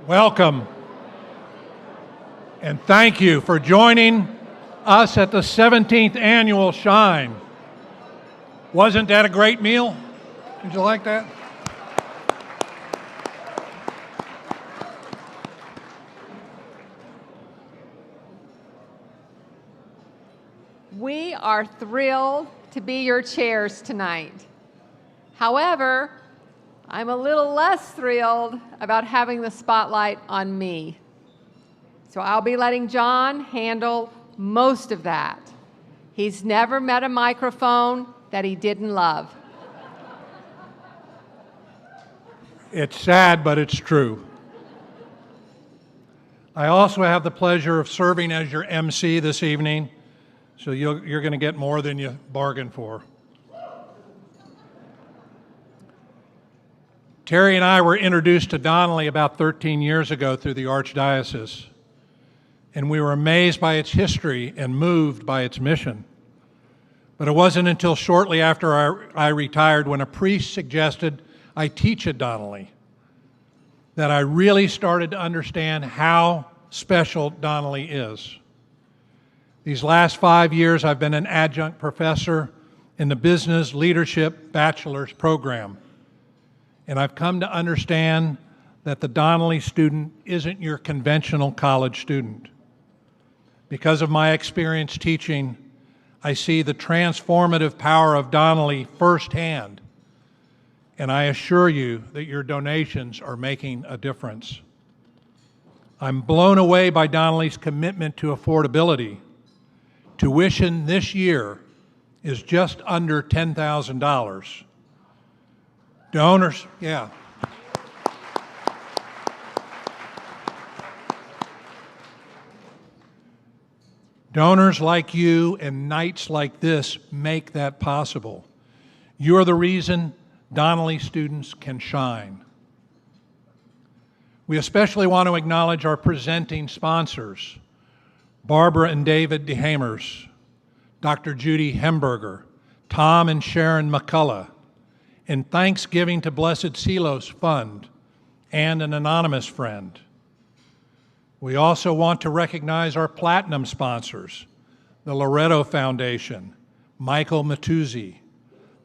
Welcome, and thank you for joining us at the 17th Annual Shine. Wasn't that a great meal? Did you like that? We are thrilled to be your chairs tonight. However, I'm a little less thrilled about having the spotlight on me. So I'll be letting John handle most of that. He's never met a microphone that he didn't love. It's sad, but it's true. I also have the pleasure of serving as your MC this evening, so you're going to get more than you bargained for. Terry and I were introduced to Donnelly about 13 years ago through the Archdiocese, and we were amazed by its history and moved by its mission. But it wasn't until shortly after I retired, when a priest suggested I teach at Donnelly, that I really started to understand how special Donnelly is. These last 5 years, I've been an adjunct professor in the Business Leadership Bachelor's program. And I've come to understand that the Donnelly student isn't your conventional college student. Because of my experience teaching, I see the transformative power of Donnelly firsthand, and I assure you that your donations are making a difference. I'm blown away by Donnelly's commitment to affordability. Tuition this year is just under $10,000. Donors, yeah. Donors like you and nights like this make that possible. You're the reason Donnelly students can shine. We especially want to acknowledge our presenting sponsors, Barbara and David DeHamers, Dr. Judy Hemberger, Tom and Sharon McCullough, and Thanksgiving to Blessed Silos Fund, and an anonymous friend. We also want to recognize our platinum sponsors, the Loretto Foundation, Michael Matuzzi,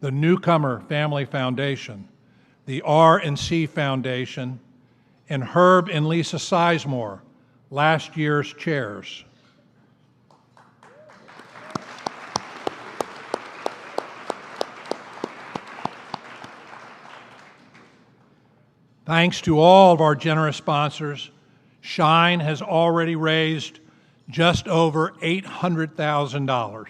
the Newcomer Family Foundation, the R&C Foundation, and Herb and Lisa Sizemore, last year's chairs. Thanks to all of our generous sponsors, Shine has already raised just over $800,000.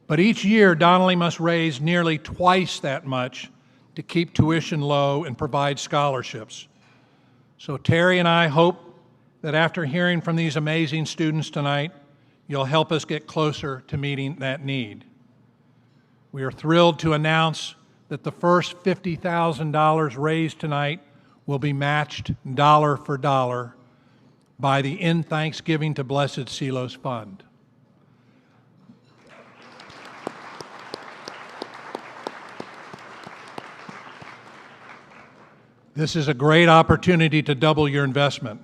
But each year, Donnelly must raise nearly twice that much to keep tuition low and provide scholarships. So Terry and I hope that after hearing from these amazing students tonight, you'll help us get closer to meeting that need. We are thrilled to announce that the first $50,000 raised tonight will be matched dollar for dollar by the In Thanksgiving to Blessed Silos Fund. This is a great opportunity to double your investment.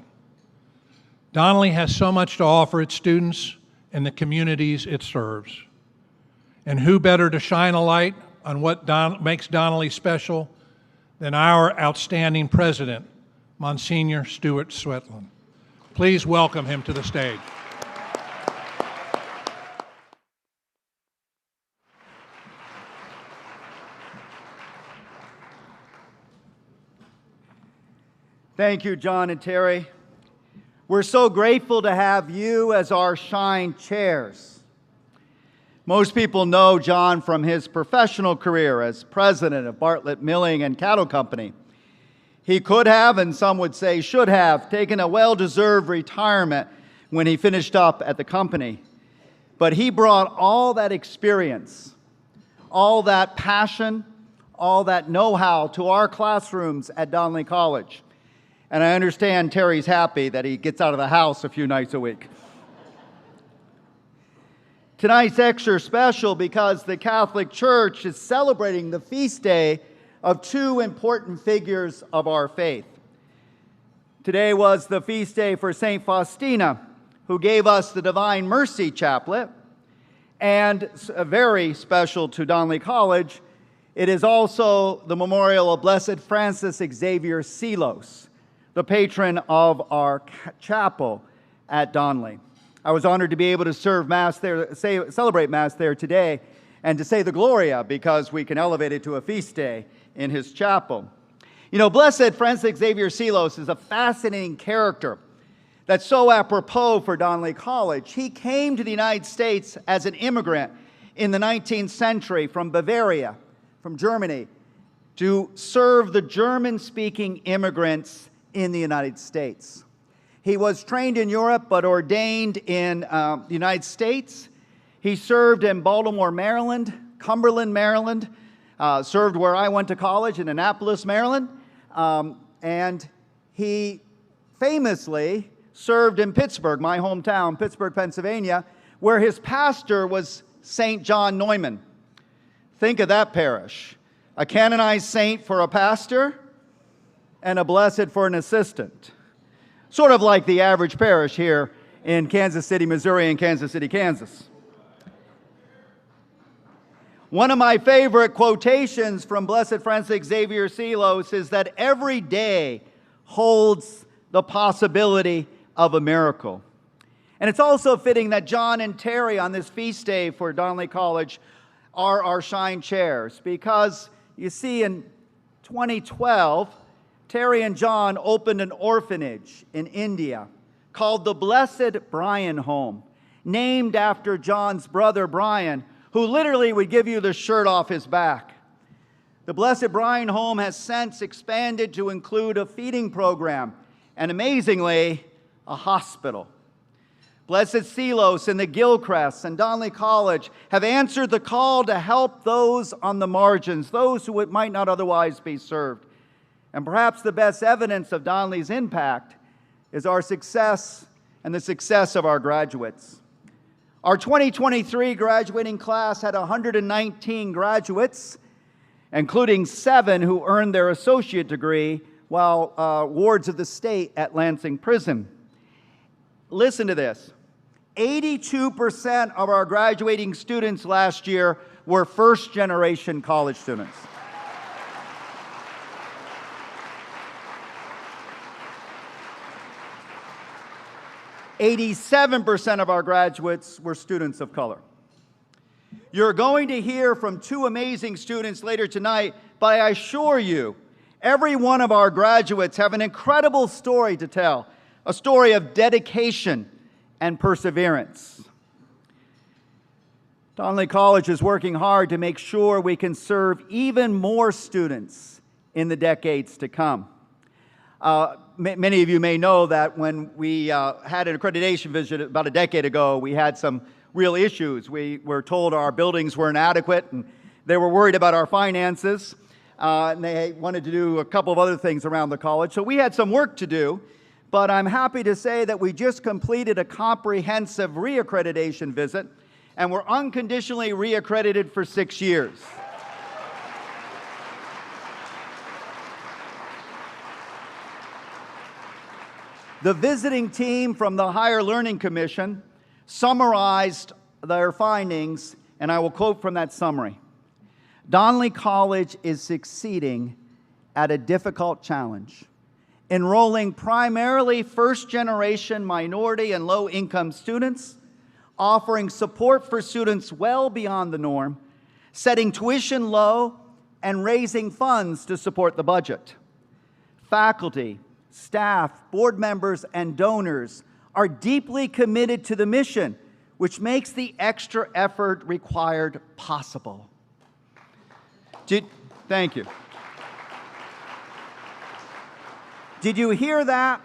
Donnelly has so much to offer its students and the communities it serves. And who better to shine a light on what makes Donnelly special than our outstanding president, Monsignor Stuart Swetland. Please welcome him to the stage. Thank you, John and Terry. We're so grateful to have you as our Shine chairs. Most people know John from his professional career as president of Bartlett Milling and Cattle Company. He could have, and some would say should have, taken a well-deserved retirement when he finished up at the company. But he brought all that experience, all that passion, all that know-how to our classrooms at Donnelly College. And I understand Terry's happy that he gets out of the house a few nights a week. Tonight's extra special because the Catholic Church is celebrating the feast day of two important figures of our faith. Today was the feast day for St. Faustina, who gave us the Divine Mercy Chaplet, and very special to Donnelly College, it is also the memorial of Blessed Francis Xavier Seelos, the patron of our chapel at Donnelly. I was honored to be able to serve Mass there, celebrate Mass there today, and to say the Gloria, because we can elevate it to a feast day in his chapel. You know, Blessed Francis Xavier Seelos is a fascinating character that's so apropos for Donnelly College. He came to the United States as an immigrant in the 19th century from Bavaria, from Germany, to serve the German-speaking immigrants in the United States. He was trained in Europe but ordained in the United States. He served in Baltimore, Maryland, Cumberland, Maryland, served where I went to college in Annapolis, Maryland, and he famously served in Pittsburgh, my hometown, Pittsburgh, Pennsylvania, where his pastor was St. John Neumann. Think of that parish. A canonized saint for a pastor and a blessed for an assistant. Sort of like the average parish here in Kansas City, Missouri, and Kansas City, Kansas. One of my favorite quotations from Blessed Francis Xavier Seelos is that every day holds the possibility of a miracle. And it's also fitting that John and Terry on this feast day for Donnelly College are our shine chairs, because you see in 2012, Terry and John opened an orphanage in India called the Blessed Brian Home, named after John's brother Brian, who literally would give you the shirt off his back. The Blessed Brian Home has since expanded to include a feeding program and, amazingly, a hospital. Blessed Seelos and the Gilcrests and Donnelly College have answered the call to help those on the margins, those who might not otherwise be served. And perhaps the best evidence of Donnelly's impact is our success and the success of our graduates. Our 2023 graduating class had 119 graduates, including 7 who earned their associate degree while wards of the state at Lansing Prison. Listen to this. 82% of our graduating students last year were first-generation college students. 87% of our graduates were students of color. You're going to hear from 2 amazing students later tonight, but I assure you, every one of our graduates have an incredible story to tell, a story of dedication and perseverance. Donnelly College is working hard to make sure we can serve even more students in the decades to come. Many of you may know that when we had an accreditation visit about a decade ago, we had some real issues. We were told our buildings were inadequate, and they were worried about our finances, and they wanted to do a couple of other things around the college. So we had some work to do, but I'm happy to say that we just completed a comprehensive reaccreditation visit, and we're unconditionally reaccredited for 6 years. The visiting team from the Higher Learning Commission summarized their findings, and I will quote from that summary. Donnelly College is succeeding at a difficult challenge, enrolling primarily first-generation minority and low-income students, offering support for students well beyond the norm, setting tuition low, and raising funds to support the budget. Faculty, staff, board members, and donors are deeply committed to the mission, which makes the extra effort required possible. Thank you. Did you hear that?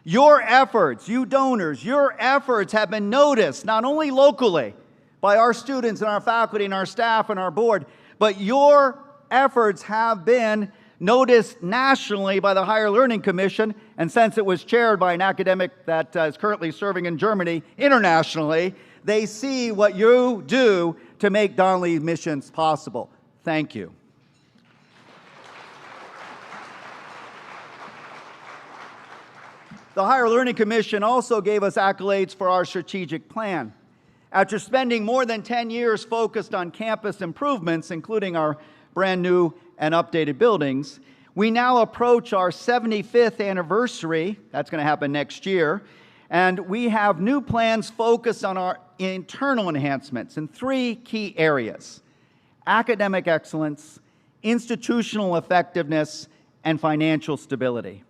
Your efforts, you donors, your efforts have been noticed not only locally by our students and our faculty and our staff and our board, but your efforts have been noticed nationally by the Higher Learning Commission, and since it was chaired by an academic that is currently serving in Germany internationally, They see what you do to make Donnelly missions possible. Thank you. The Higher Learning Commission also gave us accolades for our strategic plan. After spending more than 10 years focused on campus improvements, including our brand new and updated buildings, we now approach our 75th anniversary. That's going to happen next year. And we have new plans focused on our internal enhancements in 3 key areas: academic excellence, institutional effectiveness, and financial stability.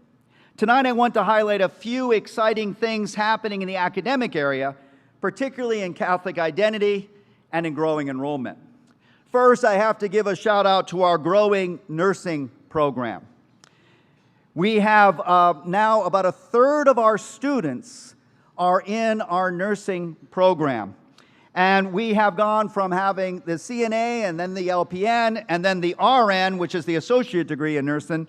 Tonight, I want to highlight a few exciting things happening in the academic area, particularly in Catholic identity and in growing enrollment. First, I have to give a shout out to our growing nursing program. We have now about a third of our students are in our nursing program. And we have gone from having the CNA and then the LPN and then the RN, which is the associate degree in nursing.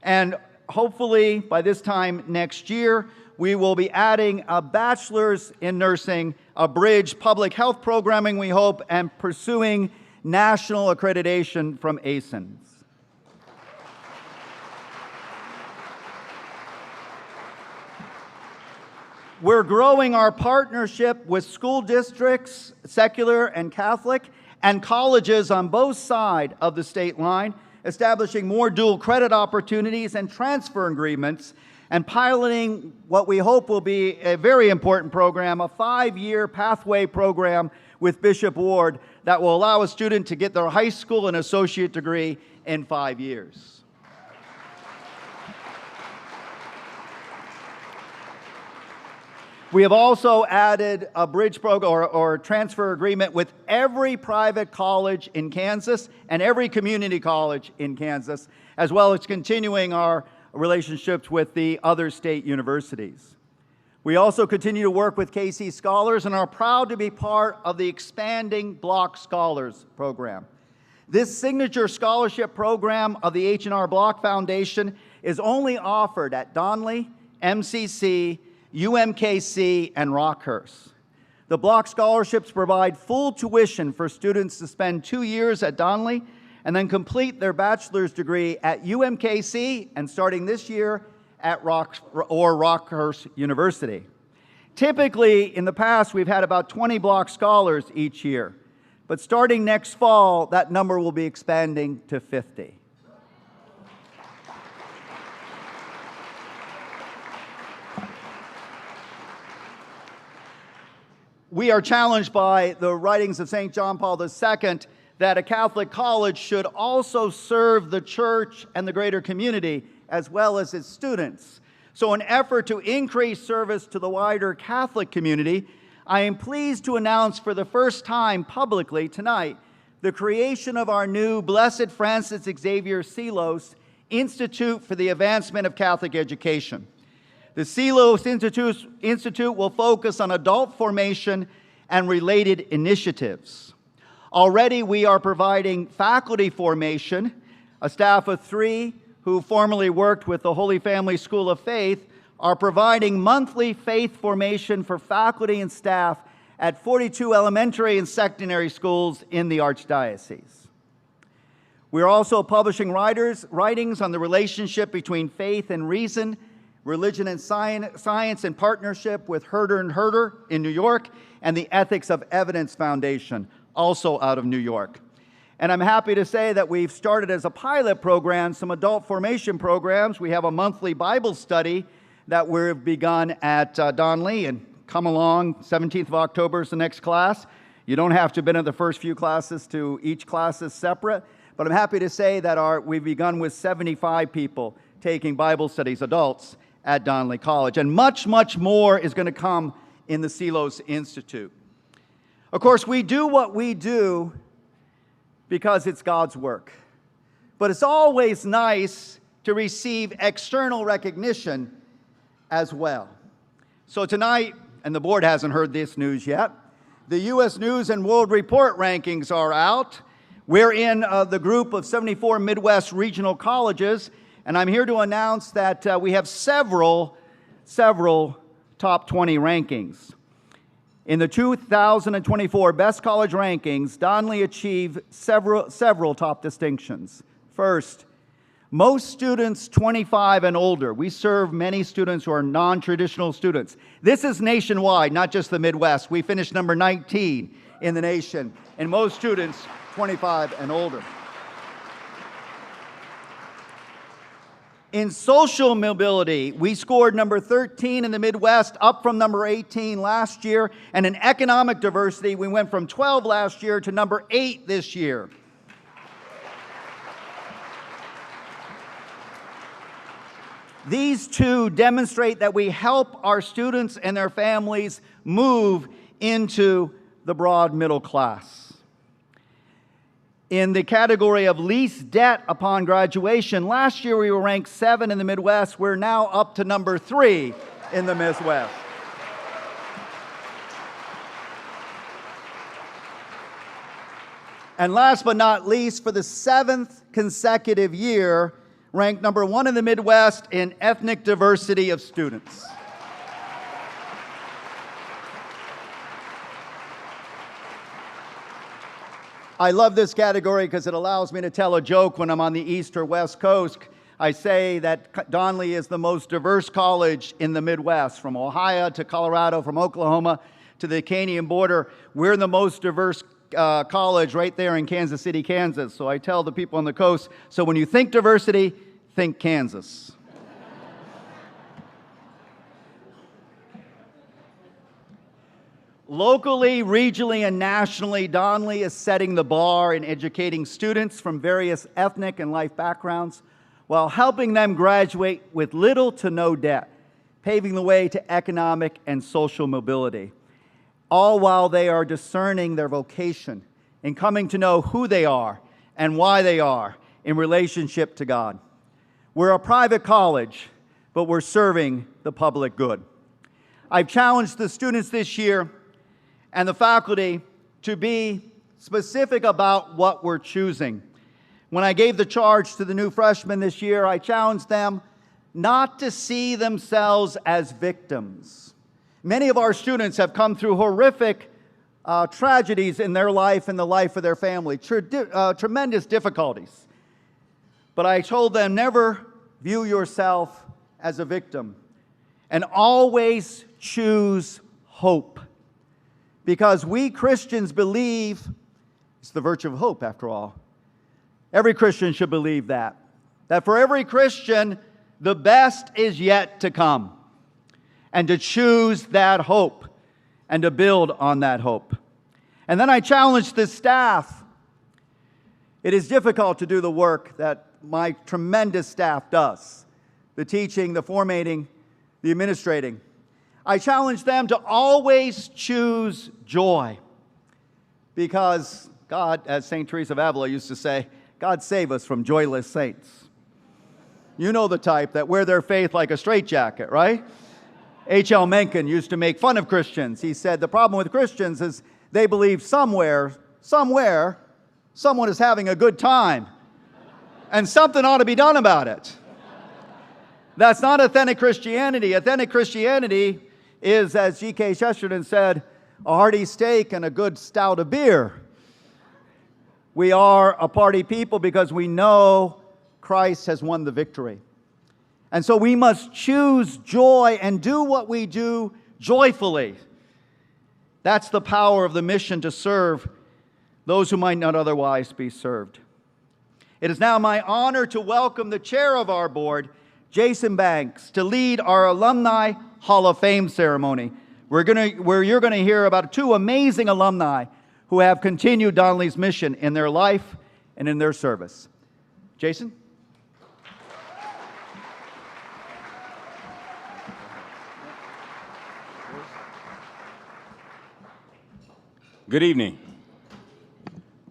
And hopefully by this time next year, we will be adding a bachelor's in nursing, a bridge public health programming, we hope, and pursuing national accreditation from ASINs. We're growing our partnership with school districts, secular and Catholic, and colleges on both sides of the state line, establishing more dual credit opportunities and transfer agreements, and piloting what we hope will be a very important program, a 5-year pathway program with Bishop Ward that will allow a student to get their high school and associate degree in 5 years. We have also added a bridge program or transfer agreement with every private college in Kansas and every community college in Kansas, as well as continuing our relationships with the other state universities. We also continue to work with KC Scholars and are proud to be part of the expanding Block Scholars program. This signature scholarship program of the H&R Block Foundation is only offered at Donnelly, MCC, UMKC, and Rockhurst. The Block Scholarships provide full tuition for students to spend 2 years at Donnelly and then complete their bachelor's degree at UMKC and starting this year at Rockhurst University. Typically, in the past, we've had about 20 Block Scholars each year, but starting next fall, that number will be expanding to 50. We are challenged by the writings of St. John Paul II that a Catholic college should also serve the church and the greater community as well as its students. So in an effort to increase service to the wider Catholic community, I am pleased to announce for the first time publicly tonight the creation of our new Blessed Francis Xavier Seelos Institute for the Advancement of Catholic Education. The Seelos Institute will focus on adult formation and related initiatives. Already we are providing faculty formation. A staff of 3 who formerly worked with the Holy Family School of Faith are providing monthly faith formation for faculty and staff at 42 elementary and secondary schools in the Archdiocese. We are also publishing writings on the relationship between faith and reason, religion and science in partnership with Herder and Herder in New York, and the Ethics of Evidence Foundation, also out of New York. And I'm happy to say that we've started as a pilot program some adult formation programs. We have a monthly Bible study that we've begun at Donnelly, and come along. 17th of October is the next class. You don't have to have been at the first few classes to each class is separate, but I'm happy to say that we've begun with 75 people taking Bible studies, adults, at Donnelly College. And much, much more is going to come in the Seelos Institute. Of course, we do what we do because it's God's work. But it's always nice to receive external recognition as well. So tonight, and the board hasn't heard this news yet, the U.S. News and World Report rankings are out. We're in the group of 74 Midwest regional colleges, and I'm here to announce that we have several top 20 rankings. In the 2024 Best College Rankings, Donnelly achieved several top distinctions. First, most students 25 and older. We serve many students who are non-traditional students. This is nationwide, not just the Midwest. We finished number 19 in the nation, and most students 25 and older. In social mobility, we scored number 13 in the Midwest, up from number 18 last year. And in economic diversity, we went from 12 last year to number 8 this year. These two demonstrate that we help our students and their families move into the broad middle class. In the category of least debt upon graduation, last year we were ranked 7 in the Midwest. We're now up to number 3 in the Midwest. And last but not least, for the 7th consecutive year, ranked number 1 in the Midwest in ethnic diversity of students. I love this category because it allows me to tell a joke when I'm on the East or West Coast. I say that Donnelly is the most diverse college in the Midwest, from Ohio to Colorado, from Oklahoma to the Canadian border. We're the most diverse college right there in Kansas City, Kansas. So I tell the people on the coast, so when you think diversity, think Kansas. Locally, regionally, and nationally, Donnelly is setting the bar in educating students from various ethnic and life backgrounds while helping them graduate with little to no debt, paving the way to economic and social mobility, all while they are discerning their vocation and coming to know who they are and why they are in relationship to God. We're a private college, but we're serving the public good. I've challenged the students this year and the faculty to be specific about what we're choosing. When I gave the charge to the new freshmen this year, I challenged them not to see themselves as victims. Many of our students have come through horrific tragedies in their life and the life of their family, tremendous difficulties. But I told them, never view yourself as a victim, and always choose hope. Because we Christians believe, it's the virtue of hope after all. Every Christian should believe that for every Christian, the best is yet to come. And to choose that hope and to build on that hope. And then I challenged the staff. It is difficult to do the work that my tremendous staff does. The teaching, the formatting, the administrating. I challenge them to always choose joy. Because God, as St. Teresa of Avila used to say, God save us from joyless saints. You know the type that wear their faith like a straitjacket, right? H.L. Mencken used to make fun of Christians. He said the problem with Christians is they believe somewhere, someone is having a good time. And something ought to be done about it. That's not authentic Christianity. Authentic Christianity is, as G.K. Chesterton said, a hearty steak and a good stout of beer. We are a party people because we know Christ has won the victory. And so we must choose joy and do what we do joyfully. That's the power of the mission to serve those who might not otherwise be served. It is now my honor to welcome the chair of our board, Jason Banks, to lead our Alumni Hall of Fame ceremony, where you're going to hear about 2 amazing alumni who have continued Donnelly's mission in their life and in their service. Jason? Good evening.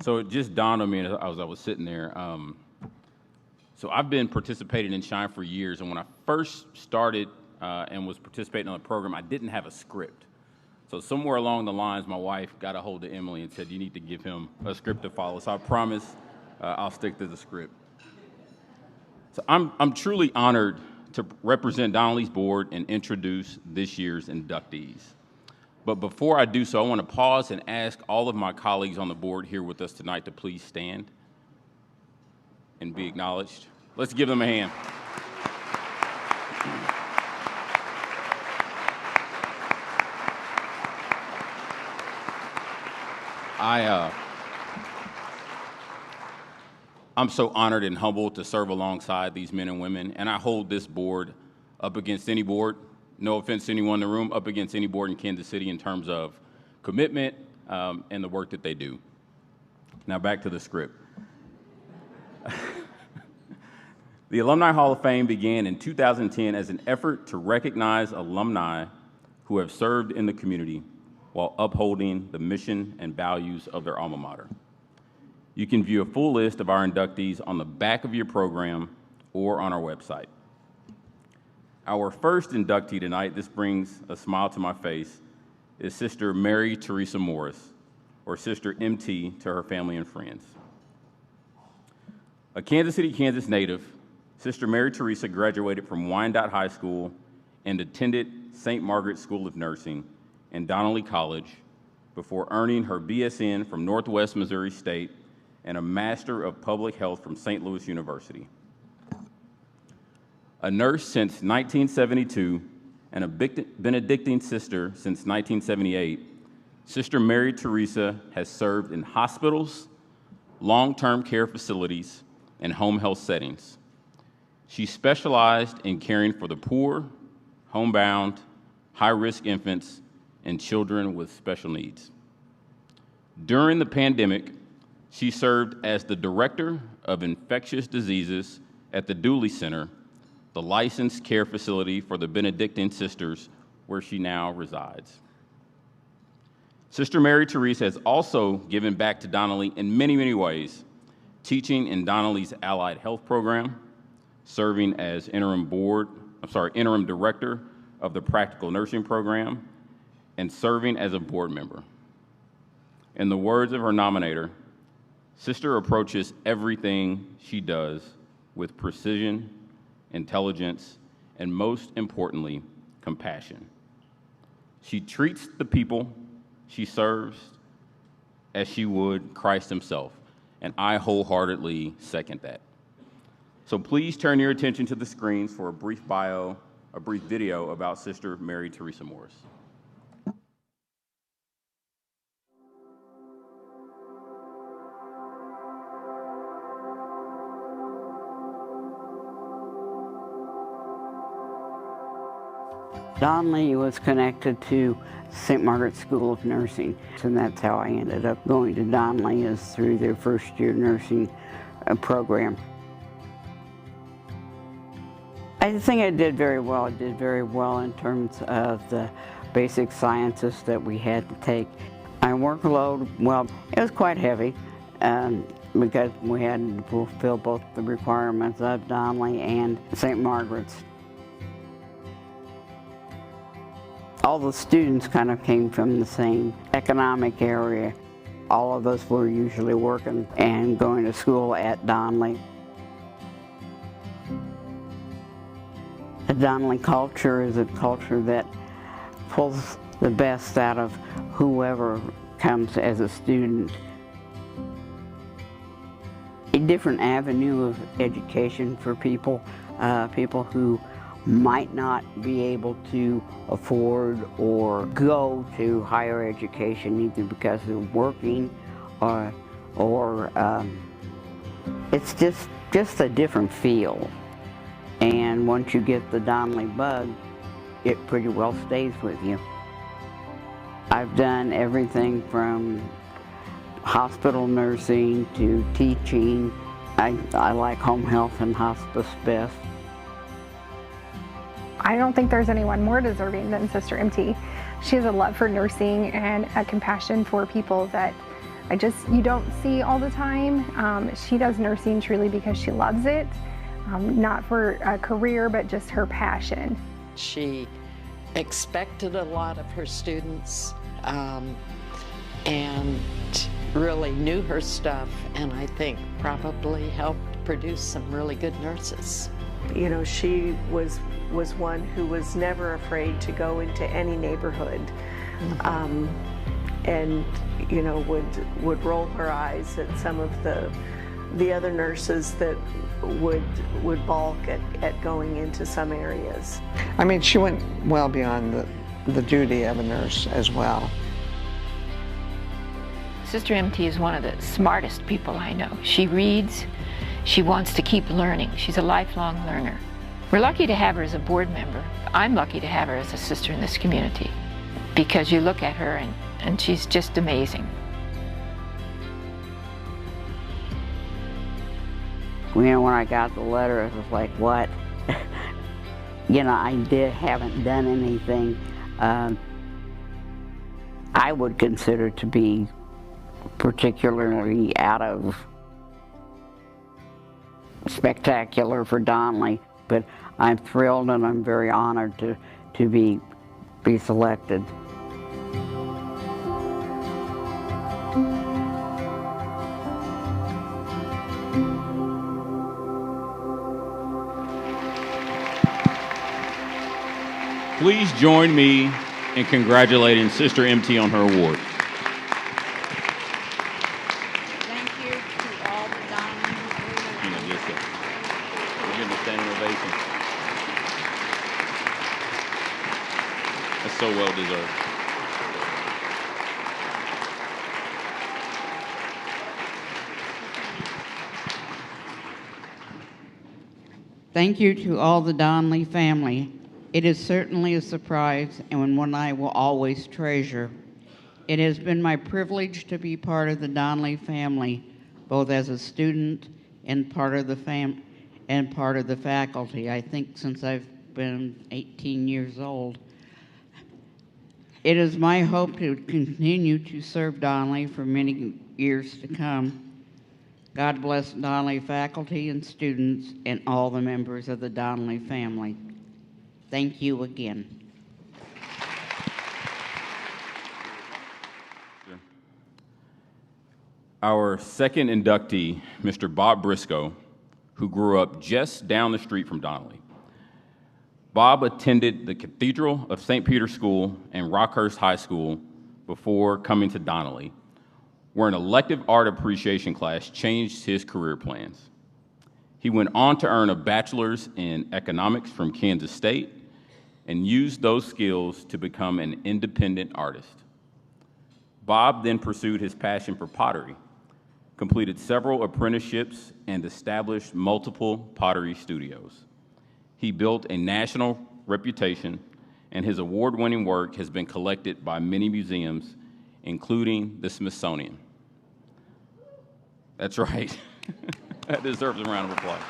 So it just dawned on me as I was sitting there. So I've been participating in Shine for years, and when I first started and was participating on the program, I didn't have a script. So somewhere along the lines, my wife got a hold of Emily and said, you need to give him a script to follow. So I promise I'll stick to the script. So I'm truly honored to represent Donnelly's board and introduce this year's inductees. But before I do so, I want to pause and ask all of my colleagues on the board here with us tonight to please stand and be acknowledged. Let's give them a hand. I'm so honored and humbled to serve alongside these men and women, and I hold this board up against any board, no offense to anyone in the room, up against any board in Kansas City in terms of commitment and the work that they do. Now back to the script. The Alumni Hall of Fame began in 2010 as an effort to recognize alumni who have served in the community while upholding the mission and values of their alma mater. You can view a full list of our inductees on the back of your program or on our website. Our first inductee tonight, this brings a smile to my face, is Sister Mary Teresa Morris, or Sister MT to her family and friends. A Kansas City, Kansas native, Sister Mary Teresa graduated from Wyandotte High School and attended St. Margaret's School of Nursing and Donnelly College before earning her BSN from Northwest Missouri State and a Master of Public Health from St. Louis University. A nurse since 1972 and a Benedictine sister since 1978, Sister Mary Teresa has served in hospitals, long-term care facilities, and home health settings. She specialized in caring for the poor, homebound, high-risk infants, and children with special needs. During the pandemic, she served as the Director of Infectious Diseases at the Dooley Center, the licensed care facility for the Benedictine Sisters, where she now resides. Sister Mary Teresa has also given back to Donnelly in many, many ways, teaching in Donnelly's Allied Health Program, serving as interim director of the Practical Nursing Program, and serving as a board member. In the words of her nominator, Sister approaches everything she does with precision, intelligence, and most importantly, compassion. She treats the people she serves as she would Christ himself, and I wholeheartedly second that. So please turn your attention to the screens for a brief video about Sister Mary Teresa Morris. Donnelly was connected to St. Margaret's School of Nursing, and that's how I ended up going to Donnelly, is through their first-year nursing program. I think I did very well. I did very well in terms of the basic sciences that we had to take. My workload, well, it was quite heavy because we had to fulfill both the requirements of Donnelly and St. Margaret's. All the students kind of came from the same economic area. All of us were usually working and going to school at Donnelly. The Donnelly culture is a culture that pulls the best out of whoever comes as a student. A different avenue of education for people, people who might not be able to afford or go to higher education either because they're working or it's just a different feel. And once you get the Donnelly bug, it pretty well stays with you. I've done everything from hospital nursing to teaching. I like home health and hospice best. I don't think there's anyone more deserving than Sister MT. She has a love for nursing and a compassion for people that you don't see all the time. She does nursing truly because she loves it, not for a career, but just her passion. She expected a lot of her students and really knew her stuff, and I think probably helped produce some really good nurses. You know, she was one who was never afraid to go into any neighborhood and you know, would roll her eyes at some of the other nurses that would balk at going into some areas. I mean, she went well beyond the duty of a nurse as well. Sister MT is one of the smartest people I know. She reads, she wants to keep learning. She's a lifelong learner. We're lucky to have her as a board member. I'm lucky to have her as a sister in this community, because you look at her and she's just amazing. You know, when I got the letter, it was like, what? You know, haven't done anything I would consider to be particularly out of spectacular for Donnelly, but I'm thrilled and I'm very honored to be selected. Please join me in congratulating Sister MT on her award. Thank you to all the Donnelly. You know, just we're giving a standing ovation. That's so well deserved. Thank you to all the Donnelly family. It is certainly a surprise and one I will always treasure. It has been my privilege to be part of the Donnelly family, both as a student and part of the faculty. I think since I've been 18 years old. It is my hope to continue to serve Donnelly for many years to come. God bless Donnelly faculty and students and all the members of the Donnelly family. Thank you again. Our second inductee, Mr. Bob Briscoe, who grew up just down the street from Donnelly. Bob attended the Cathedral of St. Peter's School and Rockhurst High School before coming to Donnelly, where an elective art appreciation class changed his career plans. He went on to earn a bachelor's in economics from Kansas State and used those skills to become an independent artist. Bob then pursued his passion for pottery, completed several apprenticeships, and established multiple pottery studios. He built a national reputation, and his award-winning work has been collected by many museums, including the Smithsonian. That's right. That deserves a round of applause.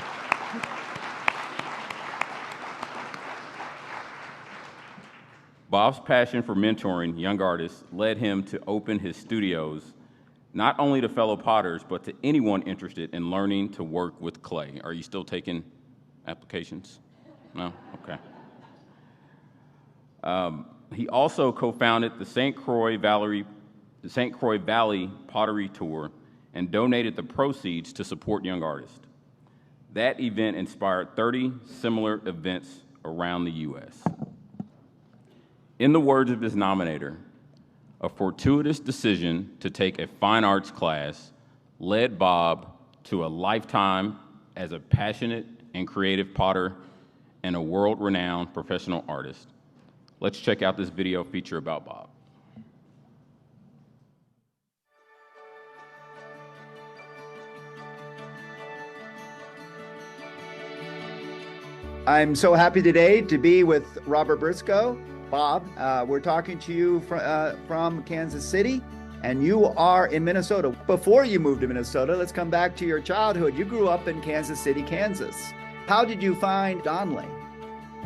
Bob's passion for mentoring young artists led him to open his studios not only to fellow potters, but to anyone interested in learning to work with clay. Are you still taking applications? No? Okay. He also co-founded the St. Croix Valley Pottery Tour and donated the proceeds to support young artists. That event inspired 30 similar events around the U.S. In the words of his nominator, a fortuitous decision to take a fine arts class led Bob to a lifetime as a passionate and creative potter and a world-renowned professional artist. Let's check out this video feature about Bob. I'm so happy today to be with Robert Briscoe. Bob, we're talking to you from Kansas City, and you are in Minnesota. Before you moved to Minnesota, let's come back to your childhood. You grew up in Kansas City, Kansas. How did you find Donnelly?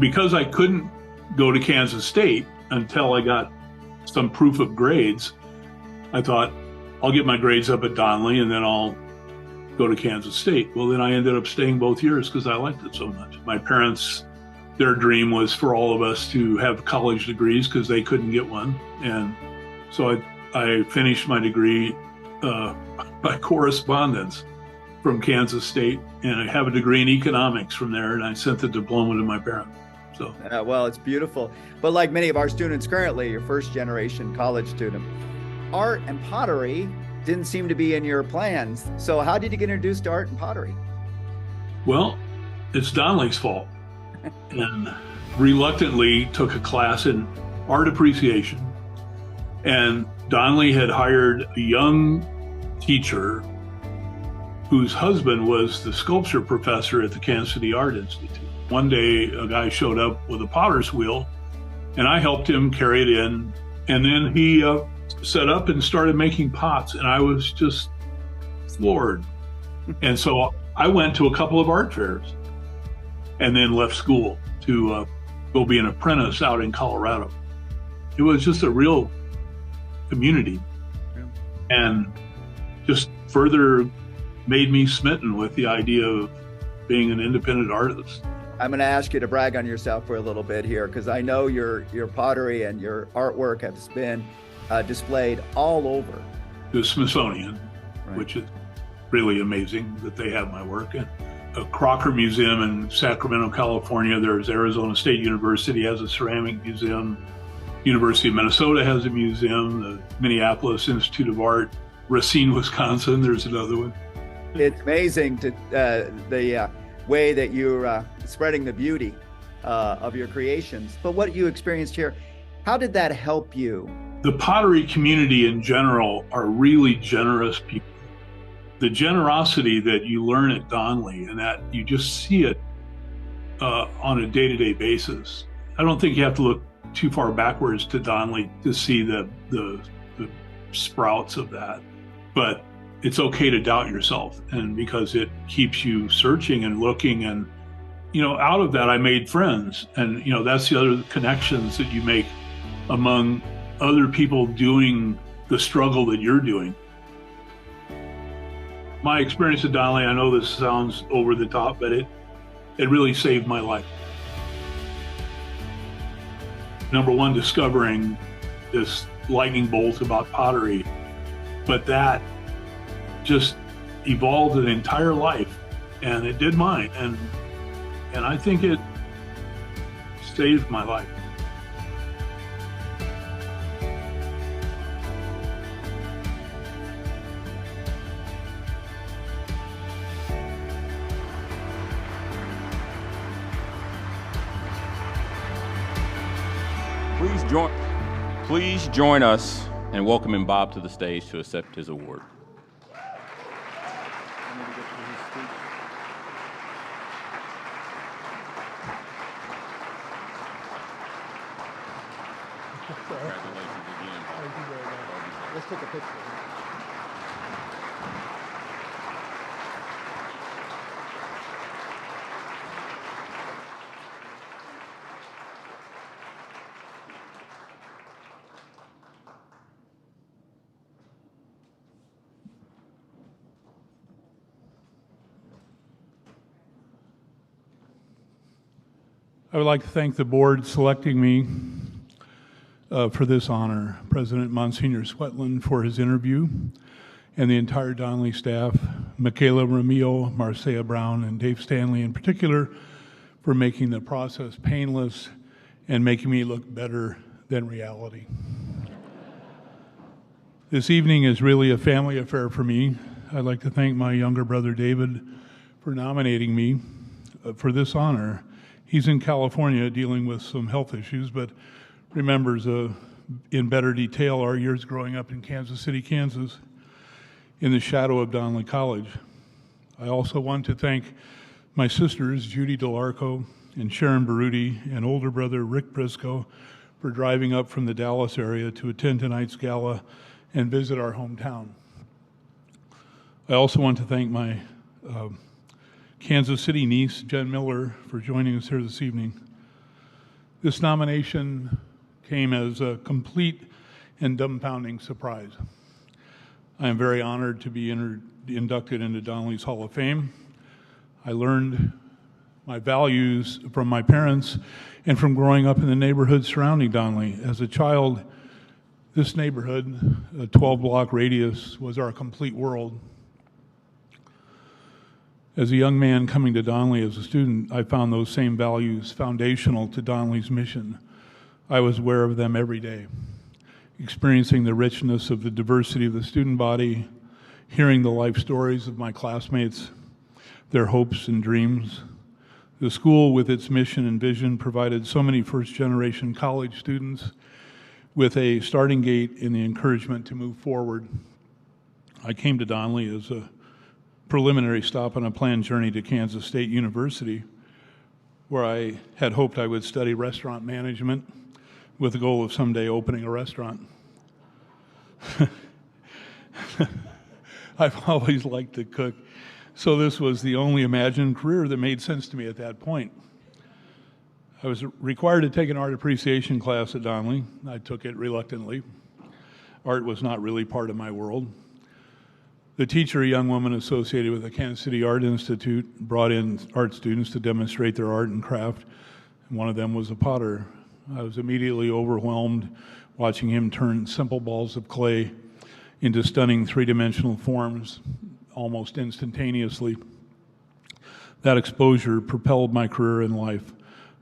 Because I couldn't go to Kansas State until I got some proof of grades, I thought, I'll get my grades up at Donnelly and then I'll go to Kansas State. Well, then I ended up staying both years because I liked it so much. My parents, their dream was for all of us to have college degrees because they couldn't get one. And so I finished my degree by correspondence from Kansas State, and I have a degree in economics from there, and I sent the diploma to my parents. So well, it's beautiful. But like many of our students currently, you're first generation college student. Art and pottery didn't seem to be in your plans. So how did you get introduced to art and pottery? well, it's Donnelly's fault. And reluctantly took a class in art appreciation. And Donnelly had hired a young teacher whose husband was the sculpture professor at the Kansas City Art Institute. One day, a guy showed up with a potter's wheel, and I helped him carry it in. And then he set up and started making pots, and I was just floored. And so I went to a couple of art fairs and then left school to go be an apprentice out in Colorado. It was just a real community, and just further made me smitten with the idea of being an independent artist. I'm going to ask you to brag on yourself for a little bit here, because I know your pottery and your artwork has been displayed all over The Smithsonian, Right. which is really amazing that they have my work. And a Crocker Museum in Sacramento, California. There's Arizona State University has a ceramic museum. University of Minnesota has a museum. The Minneapolis Institute of Art, Racine, Wisconsin, there's another one. It's amazing to the way that you're spreading the beauty of your creations. But what you experienced here, how did that help you? The pottery community in general are really generous people. The generosity that you learn at Donnelly, and that you just see it on a day-to-day basis. I don't think you have to look too far backwards to Donnelly to see the sprouts of that. But it's okay to doubt yourself, and because it keeps you searching and looking, and out of that I made friends, and that's the other connections that you make among other people doing the struggle that you're doing. My experience at Donnelly, I know this sounds over the top, but it really saved my life. Number one, discovering this lightning bolt about pottery, but that just evolved an entire life, and it did mine, and I think it saved my life. Please join us in welcoming Bob to the stage to accept his award. Congratulations again. Thank you very much. Let's take a picture. I would like to thank the board selecting me for this honor, President Monsignor Swetland for his interview, and the entire Donnelly staff, Michaela Ramillo, Marcia Brown, and Dave Stanley in particular, for making the process painless and making me look better than reality. This evening is really a family affair for me. I'd like to thank my younger brother David for nominating me for this honor. He's in California dealing with some health issues, but remembers in better detail our years growing up in Kansas City, Kansas, in the shadow of Donnelly College. I also want to thank my sisters, Judy Delarco and Sharon Baruti, and older brother Rick Briscoe, for driving up from the Dallas area to attend tonight's gala and visit our hometown. I also want to thank my Kansas City niece, Jen Miller, for joining us here this evening. This nomination came as a complete and dumbfounding surprise. I am very honored to be inducted into Donnelly's Hall of Fame. I learned my values from my parents and from growing up in the neighborhood surrounding Donnelly. As a child, this neighborhood, a 12-block radius, was our complete world. As a young man coming to Donnelly as a student, I found those same values foundational to Donnelly's mission. I was aware of them every day, experiencing the richness of the diversity of the student body, hearing the life stories of my classmates, their hopes and dreams. The school, with its mission and vision, provided so many first-generation college students with a starting gate and the encouragement to move forward. I came to Donnelly as a preliminary stop on a planned journey to Kansas State University, where I had hoped I would study restaurant management with the goal of someday opening a restaurant. I've always liked to cook, so this was the only imagined career that made sense to me at that point. I was required to take an art appreciation class at Donnelly. I took it reluctantly. Art was not really part of my world. The teacher, a young woman associated with the Kansas City Art Institute, brought in art students to demonstrate their art and craft. And one of them was a potter. I was immediately overwhelmed watching him turn simple balls of clay into stunning three-dimensional forms almost instantaneously. That exposure propelled my career in life.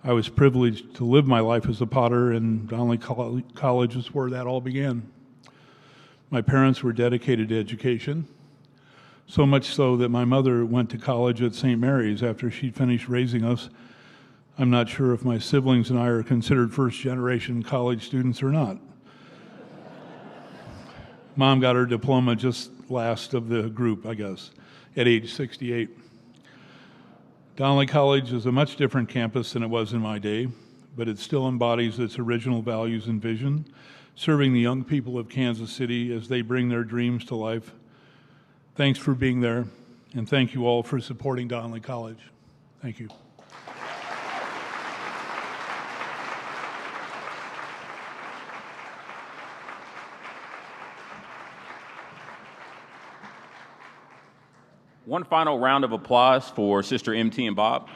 I was privileged to live my life as a potter, and Donnelly College is where that all began. My parents were dedicated to education, so much so that my mother went to college at St. Mary's after she'd finished raising us. I'm not sure if my siblings and I are considered first-generation college students or not. Mom got her diploma just last of the group, I guess, at age 68. Donnelly College is a much different campus than it was in my day, but it still embodies its original values and vision, serving the young people of Kansas City as they bring their dreams to life. Thanks for being there, and thank you all for supporting Donnelly College. Thank you. One final round of applause for Sister MT and Bob.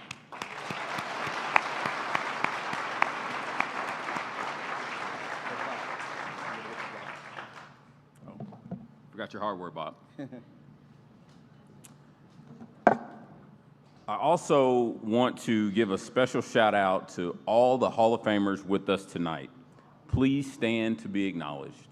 Oh, forgot your hardware, Bob. I also want to give a special shout out to all the Hall of Famers with us tonight. Please stand to be acknowledged.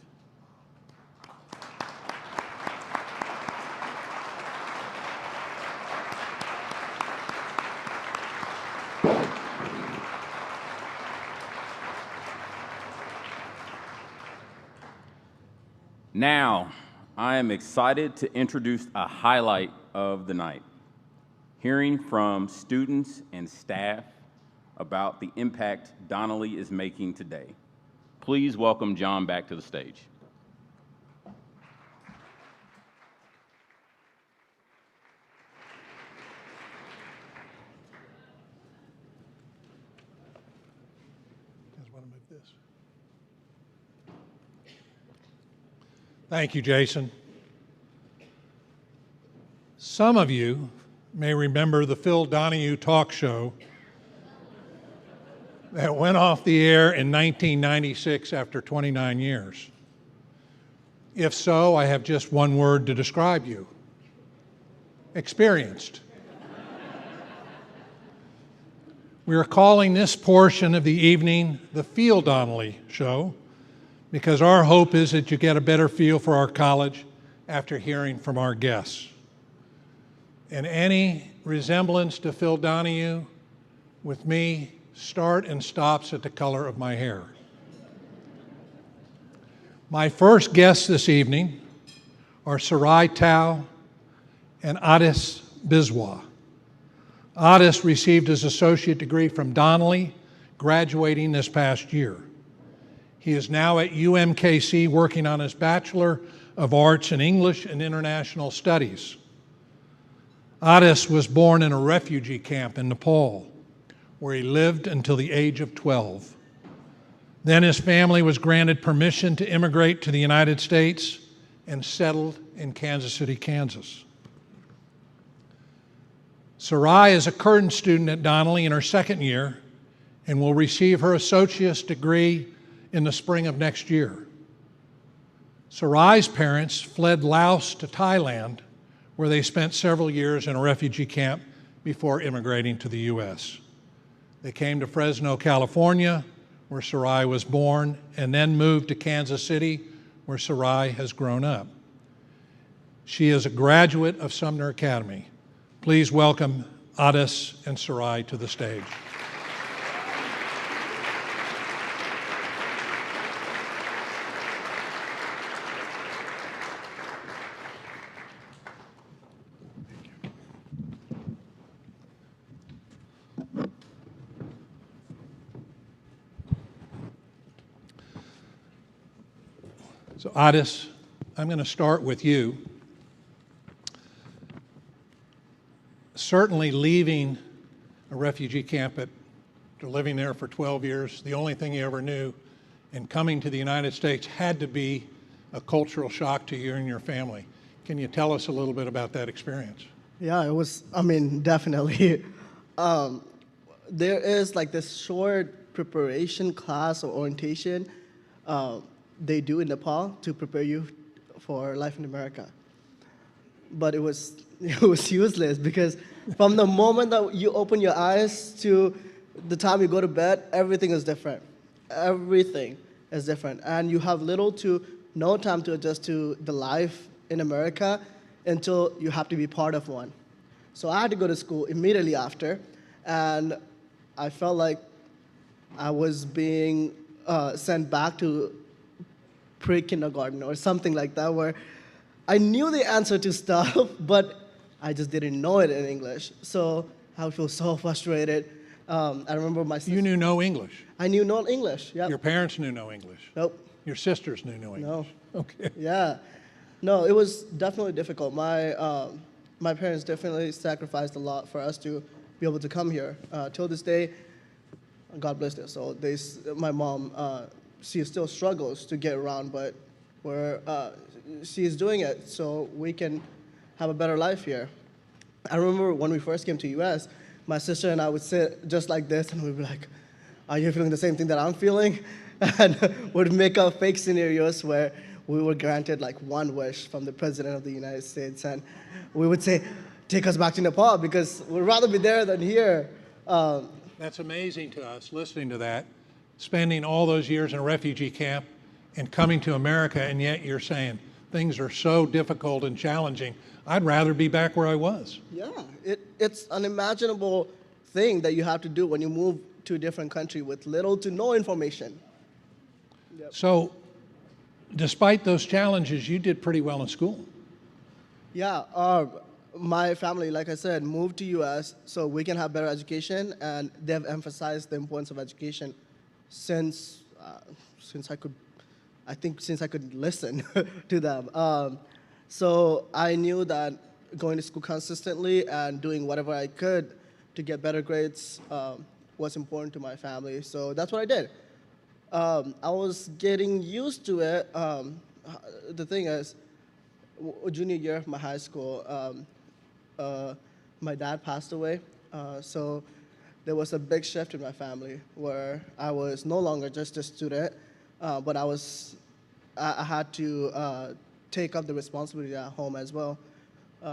Now, I am excited to introduce a highlight of the night. Hearing from students and staff about the impact Donnelly is making today. Please welcome John back to the stage. Thank you, Jason. Some of you may remember the Phil Donahue talk show that went off the air in 1996 after 29 years. If so, I have just one word to describe you: experienced. We are calling this portion of the evening the Feel Donnelly Show, because our hope is that you get a better feel for our college after hearing from our guests. And any resemblance to Phil Donahue with me start and stops at the color of my hair. My first guests this evening are Sarai, Thao, and Aadesh Biswa. Aadesh received his associate degree from Donnelly, graduating this past year. He is now at UMKC working on his Bachelor of Arts in English and International Studies. Aadesh was born in a refugee camp in Nepal, where he lived until the age of 12. Then his family was granted permission to immigrate to the United States and settled in Kansas City, Kansas. Sarai is a current student at Donnelly in her second year and will receive her associate's degree in the spring of next year. Sarai's parents fled Laos to Thailand, where they spent several years in a refugee camp before immigrating to the U.S. They came to Fresno, California, where Sarai was born, and then moved to Kansas City, where Sarai has grown up. She is a graduate of Sumner Academy. Please welcome Aadesh and Sarai to the stage. So Aadesh, I'm going to start with you. Certainly leaving a refugee camp after living there for 12 years, the only thing you ever knew, and coming to the United States had to be a cultural shock to you and your family. Can you tell us a little bit about that experience? Yeah, it was, definitely. There is like this short preparation class or orientation they do in Nepal to prepare you for life in America. But it was useless because from the moment that you open your eyes to the time you go to bed, everything is different. Everything is different. And you have little to no time to adjust to the life in America until you have to be part of one. So I had to go to school immediately after, and I felt like I was being sent back to pre-kindergarten or something like that, where I knew the answer to stuff, but I just didn't know it in English. So I would feel so frustrated. I remember my sister. You knew no English? I knew no English, yeah. Your parents knew no English? Nope. Your sisters knew no English? No. Okay. Yeah. No, it was definitely difficult. My parents definitely sacrificed a lot for us to be able to come here. Till this day, God bless their soul, my mom, she still struggles to get around, but she's doing it so we can have a better life here. I remember when we first came to U.S., my sister and I would sit just like this, and we'd be like, are you feeling the same thing that I'm feeling? And would make up fake scenarios where we were granted like one wish from the President of the United States, and we would say, take us back to Nepal because we'd rather be there than here. That's amazing to us, listening to that, spending all those years in a refugee camp and coming to America, and yet you're saying things are so difficult and challenging. I'd rather be back where I was. Yeah, it's an unimaginable thing that you have to do when you move to a different country with little to no information. Yep. So, despite those challenges, you did pretty well in school. Yeah, my family, like I said, moved to U.S. so we can have better education, and they've emphasized the importance of education since I could listen to them. So I knew that going to school consistently and doing whatever I could to get better grades was important to my family. So that's what I did. I was getting used to it. The thing is, junior year of my high school, my dad passed away. So there was a big shift in my family where I was no longer just a student, but I had to take up the responsibility at home as well.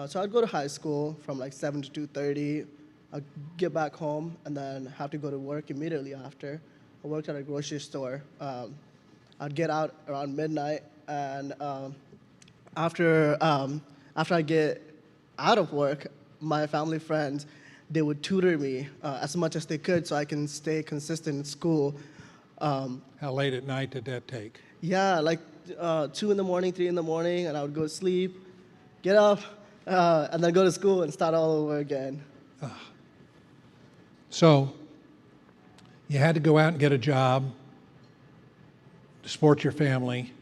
So I'd go to high school from like 7 to 2:30. I'd get back home and then have to go to work immediately after. I worked at a grocery store. I'd get out around midnight, and after I get out of work, my family friends, they would tutor me as much as they could so I can stay consistent in school. How late at night did that take? Yeah, like 2 in the morning, 3 in the morning, and I would go to sleep, get up, and then go to school and start all over again. So you had to go out and get a job to support your family.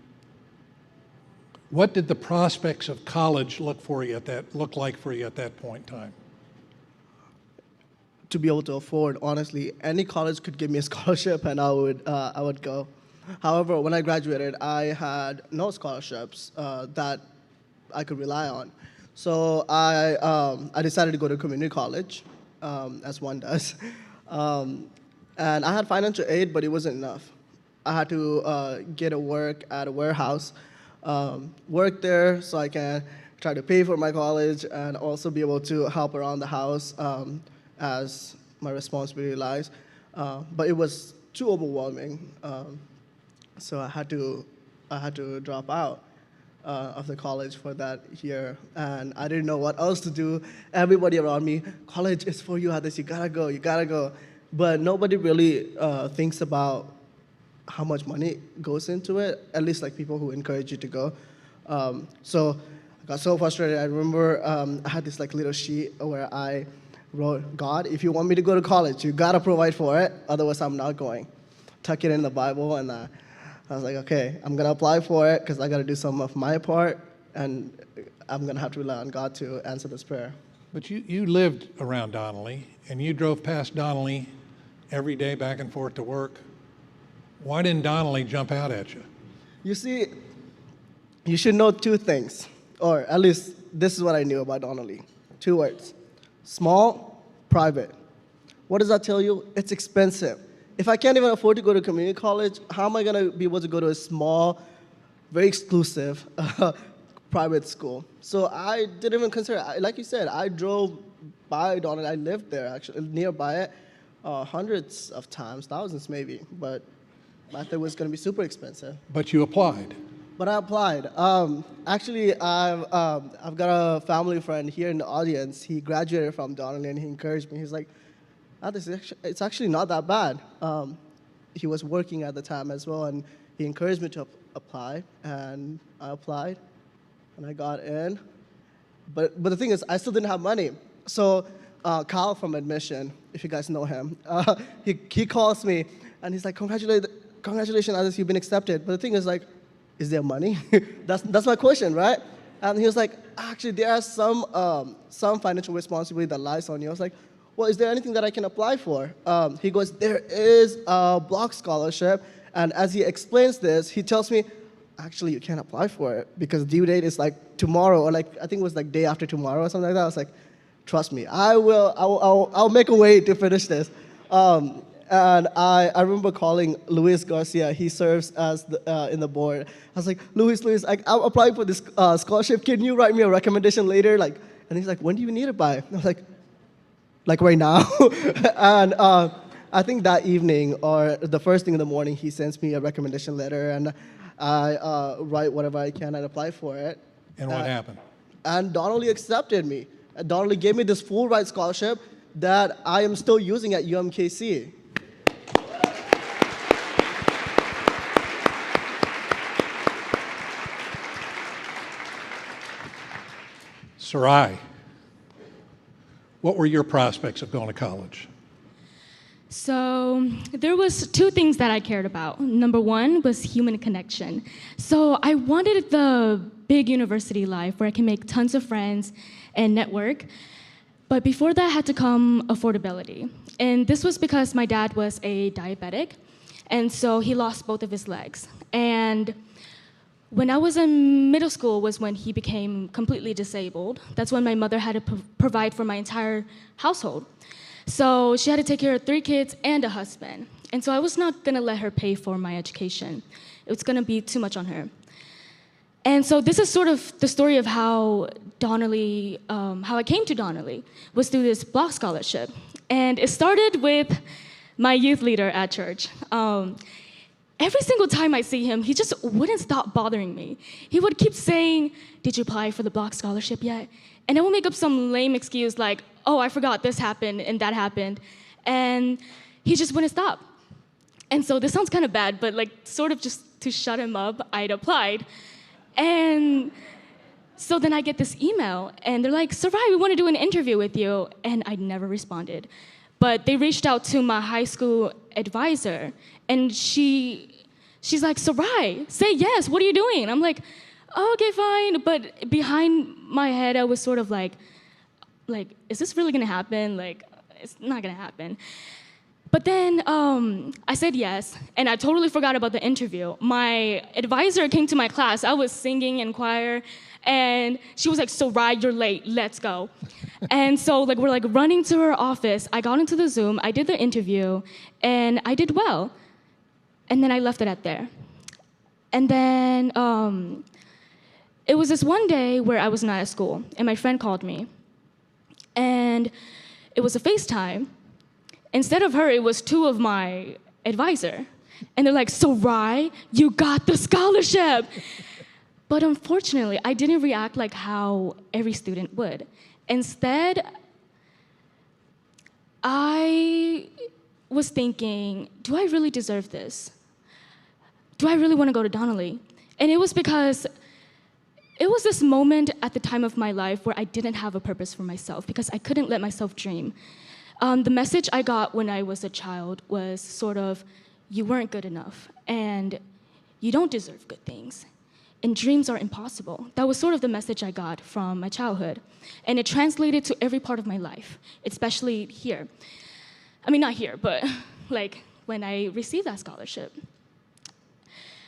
What did the prospects of college look like for you at that point in time? To be able to afford, honestly, any college could give me a scholarship, and I would go. However, when I graduated, I had no scholarships that I could rely on. So I decided to go to community college, as one does. And I had financial aid, but it wasn't enough. I had to get a work at a warehouse, work there so I can try to pay for my college and also be able to help around the house as my responsibility lies. But it was too overwhelming, so I had to drop out of the college for that year, and I didn't know what else to do. Everybody around me, college is for you, Aadesh, you gotta go. But nobody really thinks about how much money goes into it, at least like people who encourage you to go. So I got so frustrated. I remember I had this like little sheet where I wrote, God, if you want me to go to college, you gotta provide for it, otherwise I'm not going. Tuck it in the Bible, and I was like, okay, I'm gonna apply for it because I gotta do some of my part, and I'm gonna have to rely on God to answer this prayer. But you lived around Donnelly, and you drove past Donnelly every day back and forth to work. Why didn't Donnelly jump out at you? You see, you should know two things, or at least this is what I knew about Donnelly. 2 words: small, private. What does that tell you? It's expensive. If I can't even afford to go to community college, how am I gonna be able to go to a small, very exclusive private school? So I didn't even consider it. Like you said, I drove by Donnelly. I lived there, actually, nearby it, hundreds of times, thousands maybe, but I thought it was gonna be super expensive. But you applied. But I applied. Actually, I've got a family friend here in the audience. He graduated from Donnelly, and he encouraged me. He's like, it's actually not that bad. He was working at the time as well, and he encouraged me to apply, and I applied, and I got in. But the thing is, I still didn't have money. So Kyle from admission, if you guys know him, he calls me, and he's like, congratulations, Aadesh, you've been accepted. But the thing is, like, is there money? that's my question, right? And he was like, actually, there are some financial responsibility that lies on you. I was like, well, is there anything that I can apply for? He goes, there is a block scholarship. And as he explains this, he tells me, actually, you can't apply for it because due date is like tomorrow, or like, I think it was like day after tomorrow or something like that. I was like, trust me, I'll make a way to finish this. And I remember calling Luis Garcia. He serves as in the board. I was like, Luis, I'll apply for this scholarship. Can you write me a recommendation later? And he's like, when do you need it by? I was like right now. And I think that evening or the first thing in the morning, he sends me a recommendation letter, and I write whatever I can and apply for it. And what happened? And Donnelly accepted me. Donnelly gave me this full ride scholarship that I am still using at UMKC. Sarai, what were your prospects of going to college? So there was 2 things that I cared about. Number 1 was human connection. So I wanted the big university life where I can make tons of friends and network. But before that had to come affordability. And this was because my dad was a diabetic, and so he lost both of his legs. And when I was in middle school was when he became completely disabled. That's when my mother had to provide for my entire household. So she had to take care of 3 kids and a husband. And so I was not gonna let her pay for my education. It was gonna be too much on her. And so this is sort of the story of how Donnelly, how I came to Donnelly, was through this block scholarship. And it started with my youth leader at church. Every single time I see him, he just wouldn't stop bothering me. He would keep saying, did you apply for the block scholarship yet? And I would make up some lame excuse like, oh, I forgot this happened and that happened. And he just wouldn't stop. And so this sounds kind of bad, but like sort of just to shut him up, I'd applied. And so then I get this email, and they're like, Sarai, we want to do an interview with you. And I never responded. But they reached out to my high school advisor, and she's like, Sarai, say yes, what are you doing? And I'm like, oh, okay, fine. But behind my head, I was sort of like, is this really gonna happen? Like, it's not gonna happen. But then I said yes, and I totally forgot about the interview. My advisor came to my class. I was singing in choir, and she was like, Sarai, you're late, let's go. And so we're running to her office. I got into the Zoom, I did the interview, and I did well. And then I left it at there. And then it was this one day where I was not at school, and my friend called me. And it was a FaceTime. Instead of her, it was two of my advisor. And they're like, Sarai, you got the scholarship. But unfortunately, I didn't react like how every student would. Instead, I was thinking, do I really deserve this? Do I really want to go to Donnelly? And it was because it was this moment at the time of my life where I didn't have a purpose for myself because I couldn't let myself dream. The message I got when I was a child was sort of, you weren't good enough, and you don't deserve good things, and dreams are impossible. That was sort of the message I got from my childhood, and it translated to every part of my life, especially here. I mean, not here, but like when I received that scholarship.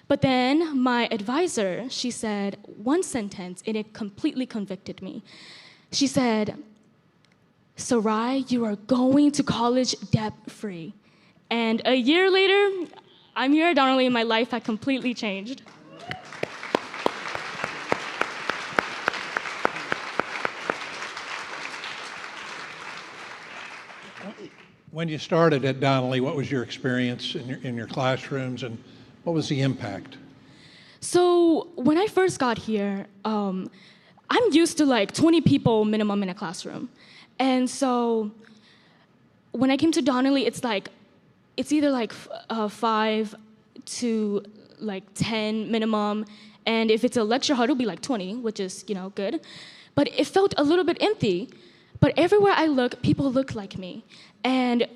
But then my advisor, she said one sentence, and it completely convicted me. She said, Sarai, you are going to college debt-free. And a year later, I'm here at Donnelly, and my life had completely changed. When you started at Donnelly, what was your experience in your classrooms, and what was the impact? So when I first got here, I'm used to like 20 people minimum in a classroom. And so when I came to Donnelly, it's either like 5 to like 10 minimum. And if it's a lecture hall, it'll be like 20, which is, good. But it felt a little bit empty. But everywhere I look, people look like me. And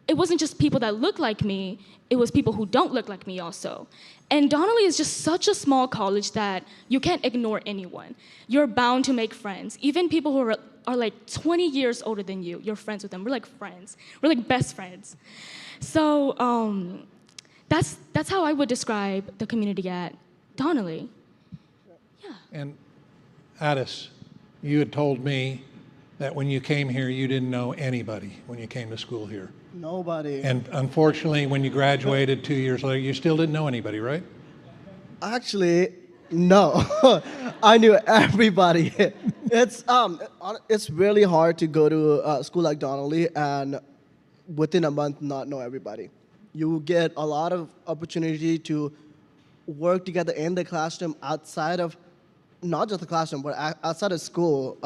it wasn't just people that look like me, it was people who don't look like me also. And Donnelly is just such a small college that you can't ignore anyone. You're bound to make friends. Even people who are like 20 years older than you, you're friends with them. We're like friends. We're like best friends. So that's how I would describe the community at Donnelly. Yeah. And Aadesh, you had told me that when you came here, you didn't know anybody when you came to school here. Nobody. And unfortunately, when you graduated 2 years later, you still didn't know anybody, right? Actually, no. I knew everybody. It's really hard to go to a school like Donnelly and within a month not know everybody. You get a lot of opportunity to work together in the classroom outside of, not just the classroom, but outside of school.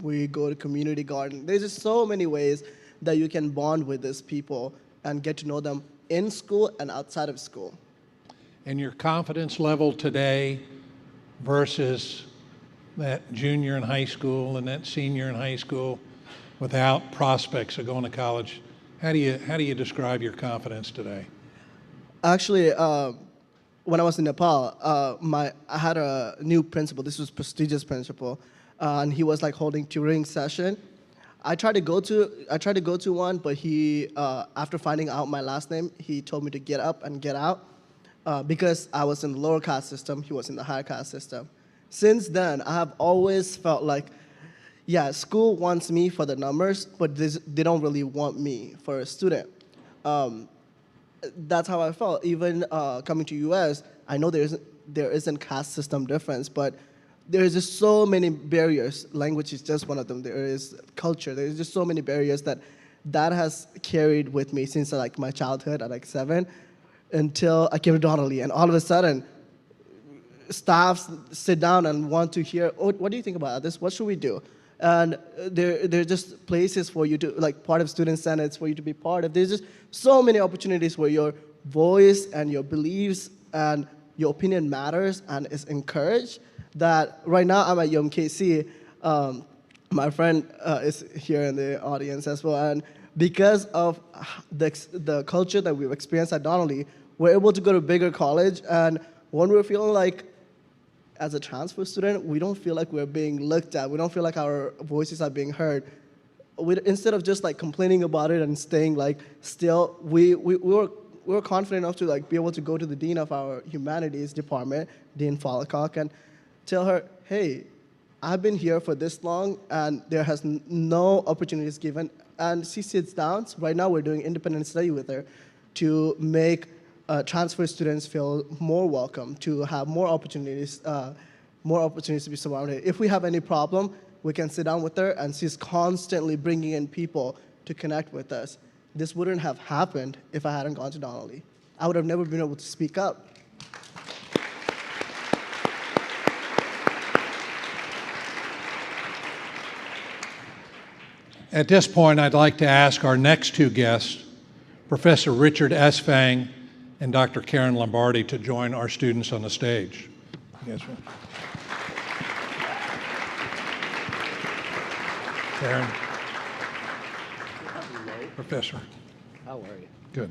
We go to community garden. There's just so many ways that you can bond with these people and get to know them in school and outside of school. And your confidence level today versus that junior in high school and that senior in high school without prospects of going to college, how do you describe your confidence today? Actually, when I was in Nepal, I had a new principal. This was prestigious principal, and he was like holding tutoring session. I tried to go to one, but he, after finding out my last name, he told me to get up and get out because I was in the lower caste system. He was in the higher caste system. Since then, I have always felt like, yeah, school wants me for the numbers, but they don't really want me for a student. That's how I felt. Even coming to U.S., I know there isn't caste system difference, but there's just so many barriers. Language is just one of them. There is culture. There's just so many barriers that has carried with me since like my childhood at like 7 until I came to Donnelly, and all of a sudden, staffs sit down and want to hear, oh, what do you think about this? What should we do? And there are just places for you to, like part of student senates for you to be part of. There's just so many opportunities where your voice and your beliefs and your opinion matters and is encouraged. That right now I'm at UMKC. My friend is here in the audience as well. And because of the culture that we've experienced at Donnelly, we're able to go to bigger college. And when we're feeling like, as a transfer student, we don't feel like we're being looked at. We don't feel like our voices are being heard. Instead of just like complaining about it and staying like still, we were confident enough to like be able to go to the dean of our humanities department, Dean Falcock, and tell her, hey, I've been here for this long and there has no opportunities given. And she sits down. So right now we're doing independent study with her to make transfer students feel more welcome, to have more opportunities, more opportunities to be surrounded. If we have any problem, we can sit down with her, and she's constantly bringing in people to connect with us. This wouldn't have happened if I hadn't gone to Donnelly. I would have never been able to speak up. At this point, I'd like to ask our next two guests, Professor Richard Esvang and Dr. Karen Lombardi, to join our students on the stage. Yes, sir. Karen. Hello. Professor. How are you? Good.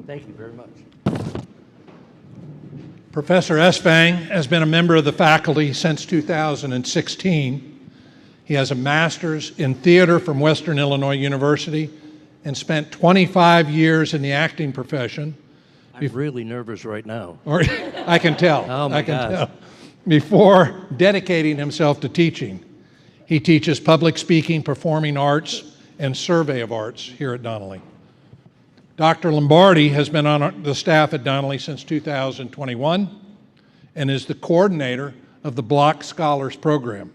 Thank you very much. Professor Esvang has been a member of the faculty since 2016. He has a master's in theater from Western Illinois University and spent 25 years in the acting profession. I'm really nervous right now. I can tell. Oh my gosh. Tell. Before dedicating himself to teaching. He teaches public speaking, performing arts, and survey of arts here at Donnelly. Dr. Lombardi has been on the staff at Donnelly since 2021 and is the coordinator of the Block Scholars Program.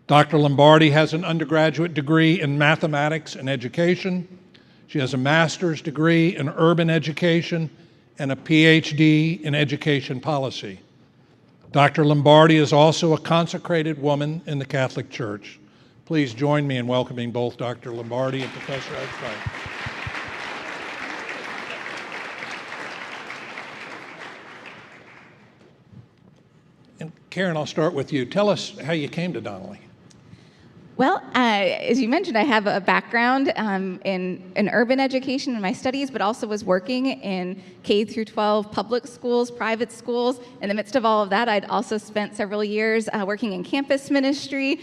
Dr. Lombardi has an undergraduate degree in mathematics and education. She has a master's degree in urban education and a PhD in education policy. Dr. Lombardi is also a consecrated woman in the Catholic Church. Please join me in welcoming both Dr. Lombardi and Professor Esvang. And Karen, I'll start with you. Tell us how you came to Donnelly. Well, as you mentioned, I have a background in urban education in my studies, but also was working in K through 12 public schools, private schools. In the midst of all of that, I'd also spent several years working in campus ministry,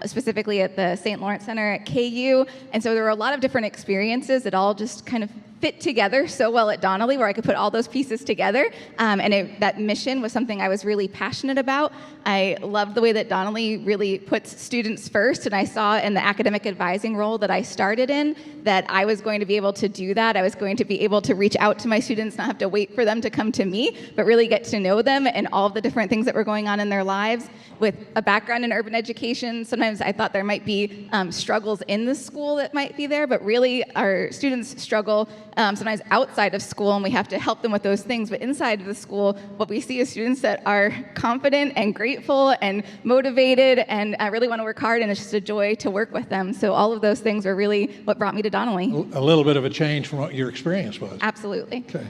specifically at the St. Lawrence Center at KU. And so there were a lot of different experiences that all just kind of fit together so well at Donnelly, where I could put all those pieces together. That mission was something I was really passionate about. I loved the way that Donnelly really puts students first, and I saw in the academic advising role that I started in that I was going to be able to do that. I was going to be able to reach out to my students, not have to wait for them to come to me, but really get to know them and all of the different things that were going on in their lives. With a background in urban education, sometimes I thought there might be struggles in the school that might be there, but really our students struggle sometimes outside of school, and we have to help them with those things. But inside of the school, what we see is students that are confident and grateful and motivated and really want to work hard, and it's just a joy to work with them. So all of those things were really what brought me to Donnelly. A little bit of a change from what your experience was. Absolutely. Okay.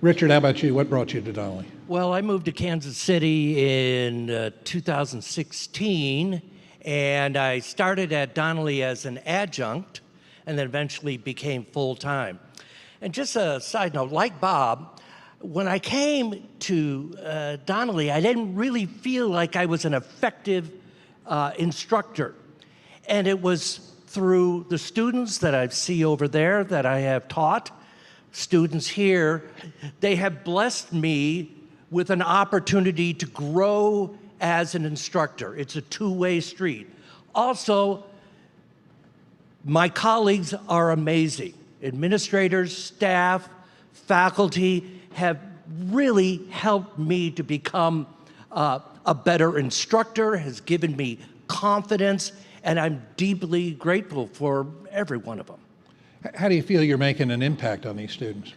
Richard, how about you? What brought you to Donnelly? Well, I moved to Kansas City in 2016, and I started at Donnelly as an adjunct and then eventually became full-time. And just a side note, like Bob, when I came to Donnelly, I didn't really feel like I was an effective instructor. And it was through the students that I see over there that I have taught, students here, they have blessed me with an opportunity to grow as an instructor. It's a two-way street. Also, my colleagues are amazing. Administrators, staff, faculty have really helped me to become a better instructor, has given me confidence, and I'm deeply grateful for every one of them. How do you feel you're making an impact on these students?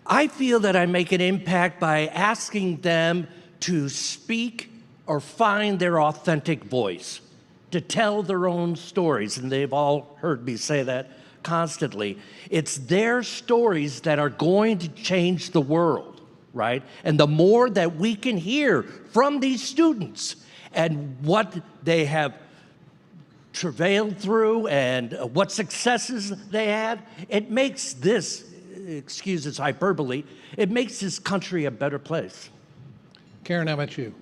I feel that I make an impact by asking them to speak or find their authentic voice, to tell their own stories, and they've all heard me say that constantly. It's their stories that are going to change the world, right? And the more that we can hear from these students and what they have travailed through and what successes they had, it makes this, excuse this hyperbole, it makes this country a better place. Karen, how about you?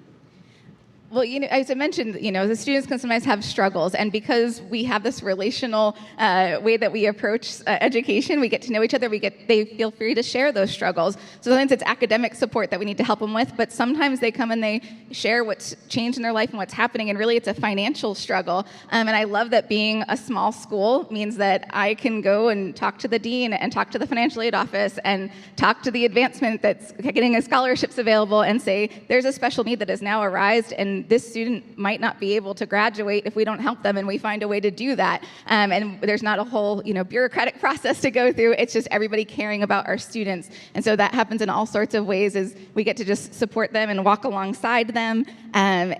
Well, as I mentioned, the students can sometimes have struggles, and because we have this relational way that we approach education, we get to know each other. They feel free to share those struggles. So sometimes it's academic support that we need to help them with, but sometimes they come and they share what's changed in their life and what's happening, and really it's a financial struggle. And I love that being a small school means that I can go and talk to the dean and talk to the financial aid office and talk to the advancement that's getting scholarships available and say, there's a special need that has now arisen, and this student might not be able to graduate if we don't help them, and we find a way to do that. And there's not a whole, bureaucratic process to go through. It's just everybody caring about our students. And so that happens in all sorts of ways, is we get to just support them and walk alongside them. And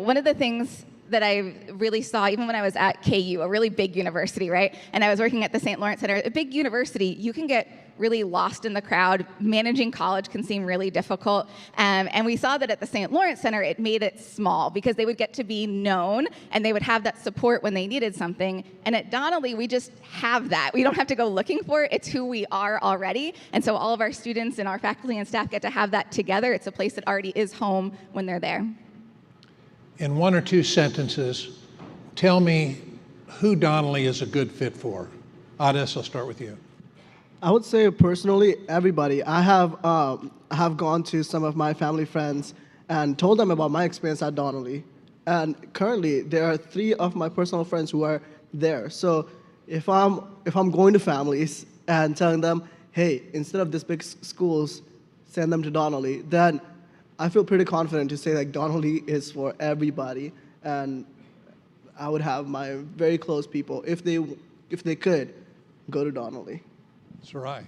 one of the things that I really saw, even when I was at KU, a really big university, right? And I was working at the St. Lawrence Center, a big university, you can get really lost in the crowd. Managing college can seem really difficult. And we saw that at the St. Lawrence Center, it made it small because they would get to be known and they would have that support when they needed something. And at Donnelly, we just have that. We don't have to go looking for it. It's who we are already. And so all of our students and our faculty and staff get to have that together. It's a place that already is home when they're there. In one or two sentences, tell me who Donnelly is a good fit for. Aadesh, I'll start with you. I would say personally, everybody. I have gone to some of my family friends and told them about my experience at Donnelly. And currently, there are 3 of my personal friends who are there. So if I'm going to families and telling them, hey, instead of this big schools, send them to Donnelly, then I feel pretty confident to say that Donnelly is for everybody, and I would have my very close people, if they could, go to Donnelly. Sarai.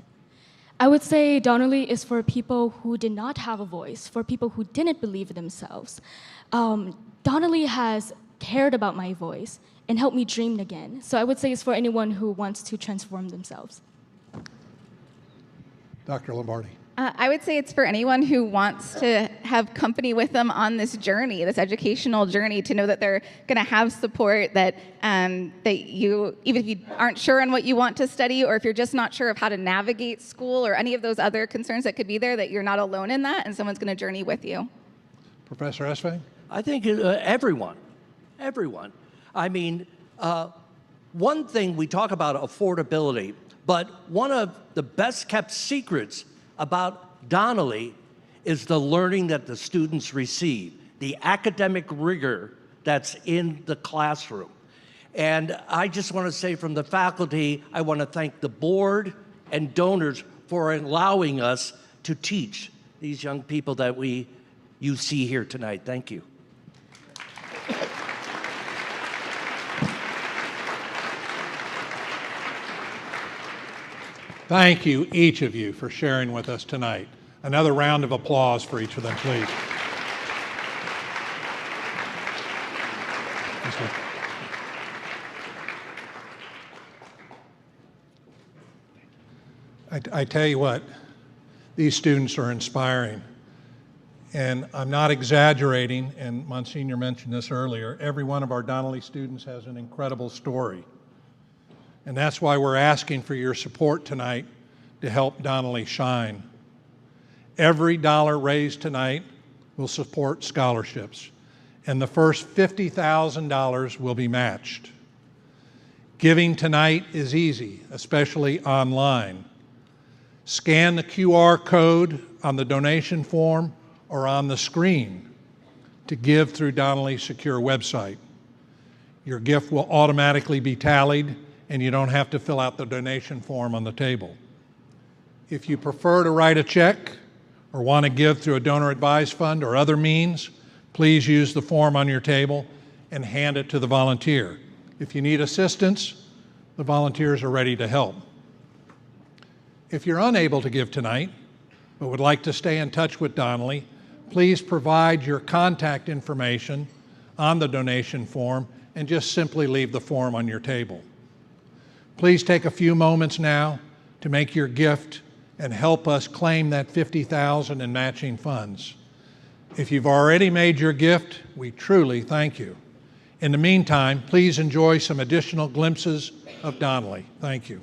I would say Donnelly is for people who did not have a voice, for people who didn't believe in themselves. Donnelly has cared about my voice and helped me dream again. So I would say it's for anyone who wants to transform themselves. Dr. Lombardi. I would say it's for anyone who wants to have company with them on this journey, this educational journey, to know that they're going to have support, that you, even if you aren't sure on what you want to study, or if you're just not sure of how to navigate school or any of those other concerns that could be there, that you're not alone in that, and someone's going to journey with you. Professor Esvang? I think everyone. I mean, one thing, we talk about affordability, but one of the best kept secrets about Donnelly is the learning that the students receive, the academic rigor that's in the classroom. And I just want to say, from the faculty, I want to thank the board and donors for allowing us to teach these young people that you see here tonight. Thank you. Thank you, each of you, for sharing with us tonight. Another round of applause for each of them, please. I tell you what, these students are inspiring. And I'm not exaggerating, and Monsignor mentioned this earlier, every one of our Donnelly students has an incredible story. And that's why we're asking for your support tonight to help Donnelly shine. Every dollar raised tonight will support scholarships, and the first $50,000 will be matched. Giving tonight is easy, especially online. Scan the QR code on the donation form or on the screen to give through Donnelly's secure website. Your gift will automatically be tallied, and you don't have to fill out the donation form on the table. If you prefer to write a check or want to give through a donor advised fund or other means, please use the form on your table and hand it to the volunteer. If you need assistance, the volunteers are ready to help. If you're unable to give tonight, but would like to stay in touch with Donnelly, please provide your contact information on the donation form and just simply leave the form on your table. Please take a few moments now to make your gift and help us claim that $50,000 in matching funds. If you've already made your gift, we truly thank you. In the meantime, please enjoy some additional glimpses of Donnelly. Thank you.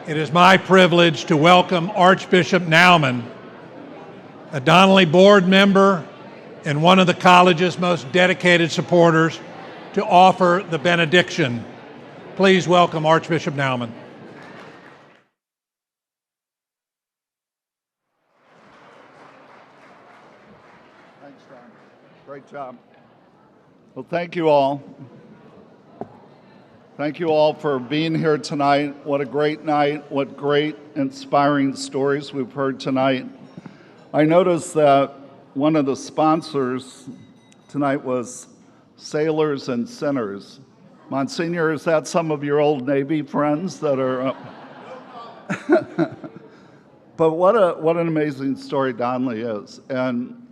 It is my privilege to welcome Archbishop Naumann, a Donnelly board member and one of the college's most dedicated supporters, to offer the benediction. Please welcome Archbishop Naumann. Thanks, John. Great job. Well, thank you all. Thank you all for being here tonight. What a great night. What great, inspiring stories we've heard tonight. I noticed that one of the sponsors tonight was Sailors and Sinners. Monsignor, is that some of your old Navy friends that are... But what an amazing story Donnelly is. And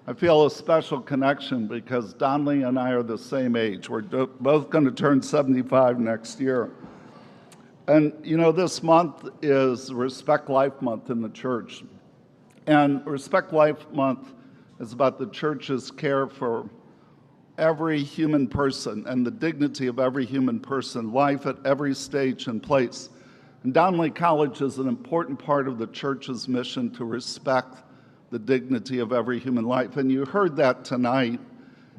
I feel a special connection because Donnelly and I are the same age. We're both going to turn 75 next year. And you know, this month is Respect Life Month in the church. And Respect Life Month is about the church's care for every human person and the dignity of every human person, life at every stage and place. And Donnelly College is an important part of the church's mission to respect the dignity of every human life. And you heard that tonight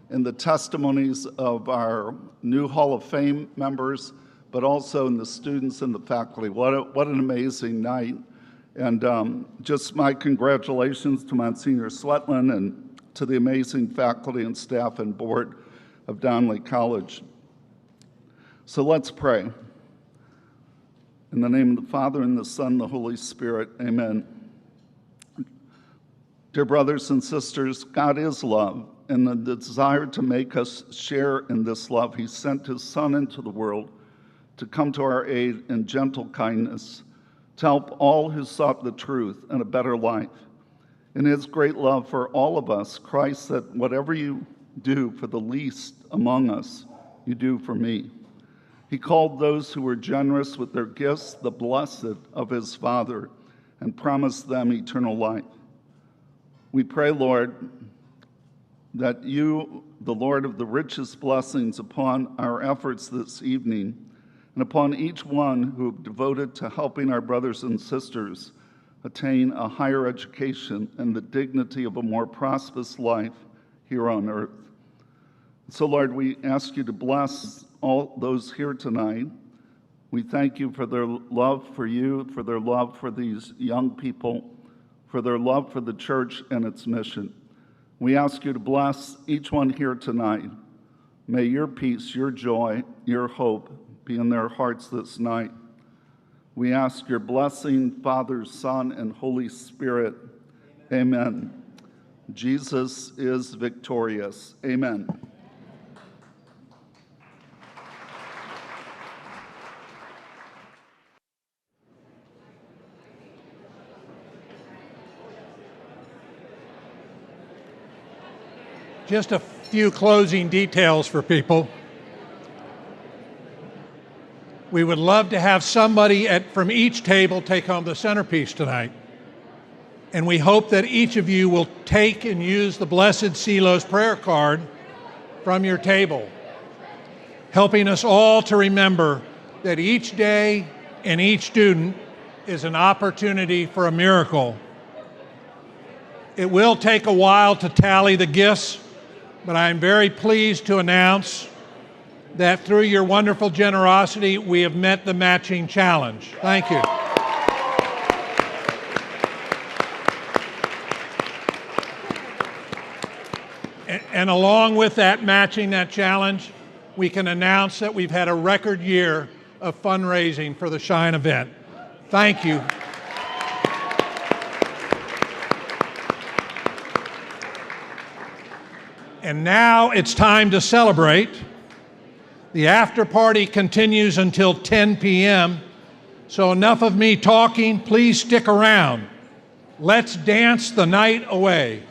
in the testimonies of our new Hall of Fame members, but also in the students and the faculty. What an amazing night. And just my congratulations to Monsignor Swetlin and to the amazing faculty and staff and board of Donnelly College. So let's pray. In the name of the Father, and the Son, and the Holy Spirit, amen. Dear brothers and sisters, God is love, and the desire to make us share in this love, He sent His Son into the world to come to our aid in gentle kindness, to help all who sought the truth and a better life. In His great love for all of us, Christ said, whatever you do for the least among us, you do for me. He called those who were generous with their gifts the blessed of his Father and promised them eternal life. We pray, Lord, that you, the Lord of the richest blessings upon our efforts this evening, and upon each one who devoted to helping our brothers and sisters attain a higher education and the dignity of a more prosperous life here on earth. So, Lord, we ask you to bless all those here tonight. We thank you for their love for you, for their love for these young people, for their love for the church and its mission. We ask you to bless each one here tonight. May your peace, your joy, your hope be in their hearts this night. We ask your blessing, Father, Son, and Holy Spirit. Amen. Jesus is victorious. Amen. Just a few closing details for people. We would love to have somebody from each table take home the centerpiece tonight. And we hope that each of you will take and use the Blessed Silos prayer card from your table, helping us all to remember that each day and each student is an opportunity for a miracle. It will take a while to tally the gifts, but I am very pleased to announce that through your wonderful generosity, we have met the matching challenge. Thank you. And along with that matching that challenge, we can announce that we've had a record year of fundraising for the Shine event. Thank you. And now it's time to celebrate. The after party continues until 10 p.m. So enough of me talking, please stick around. Let's dance the night away.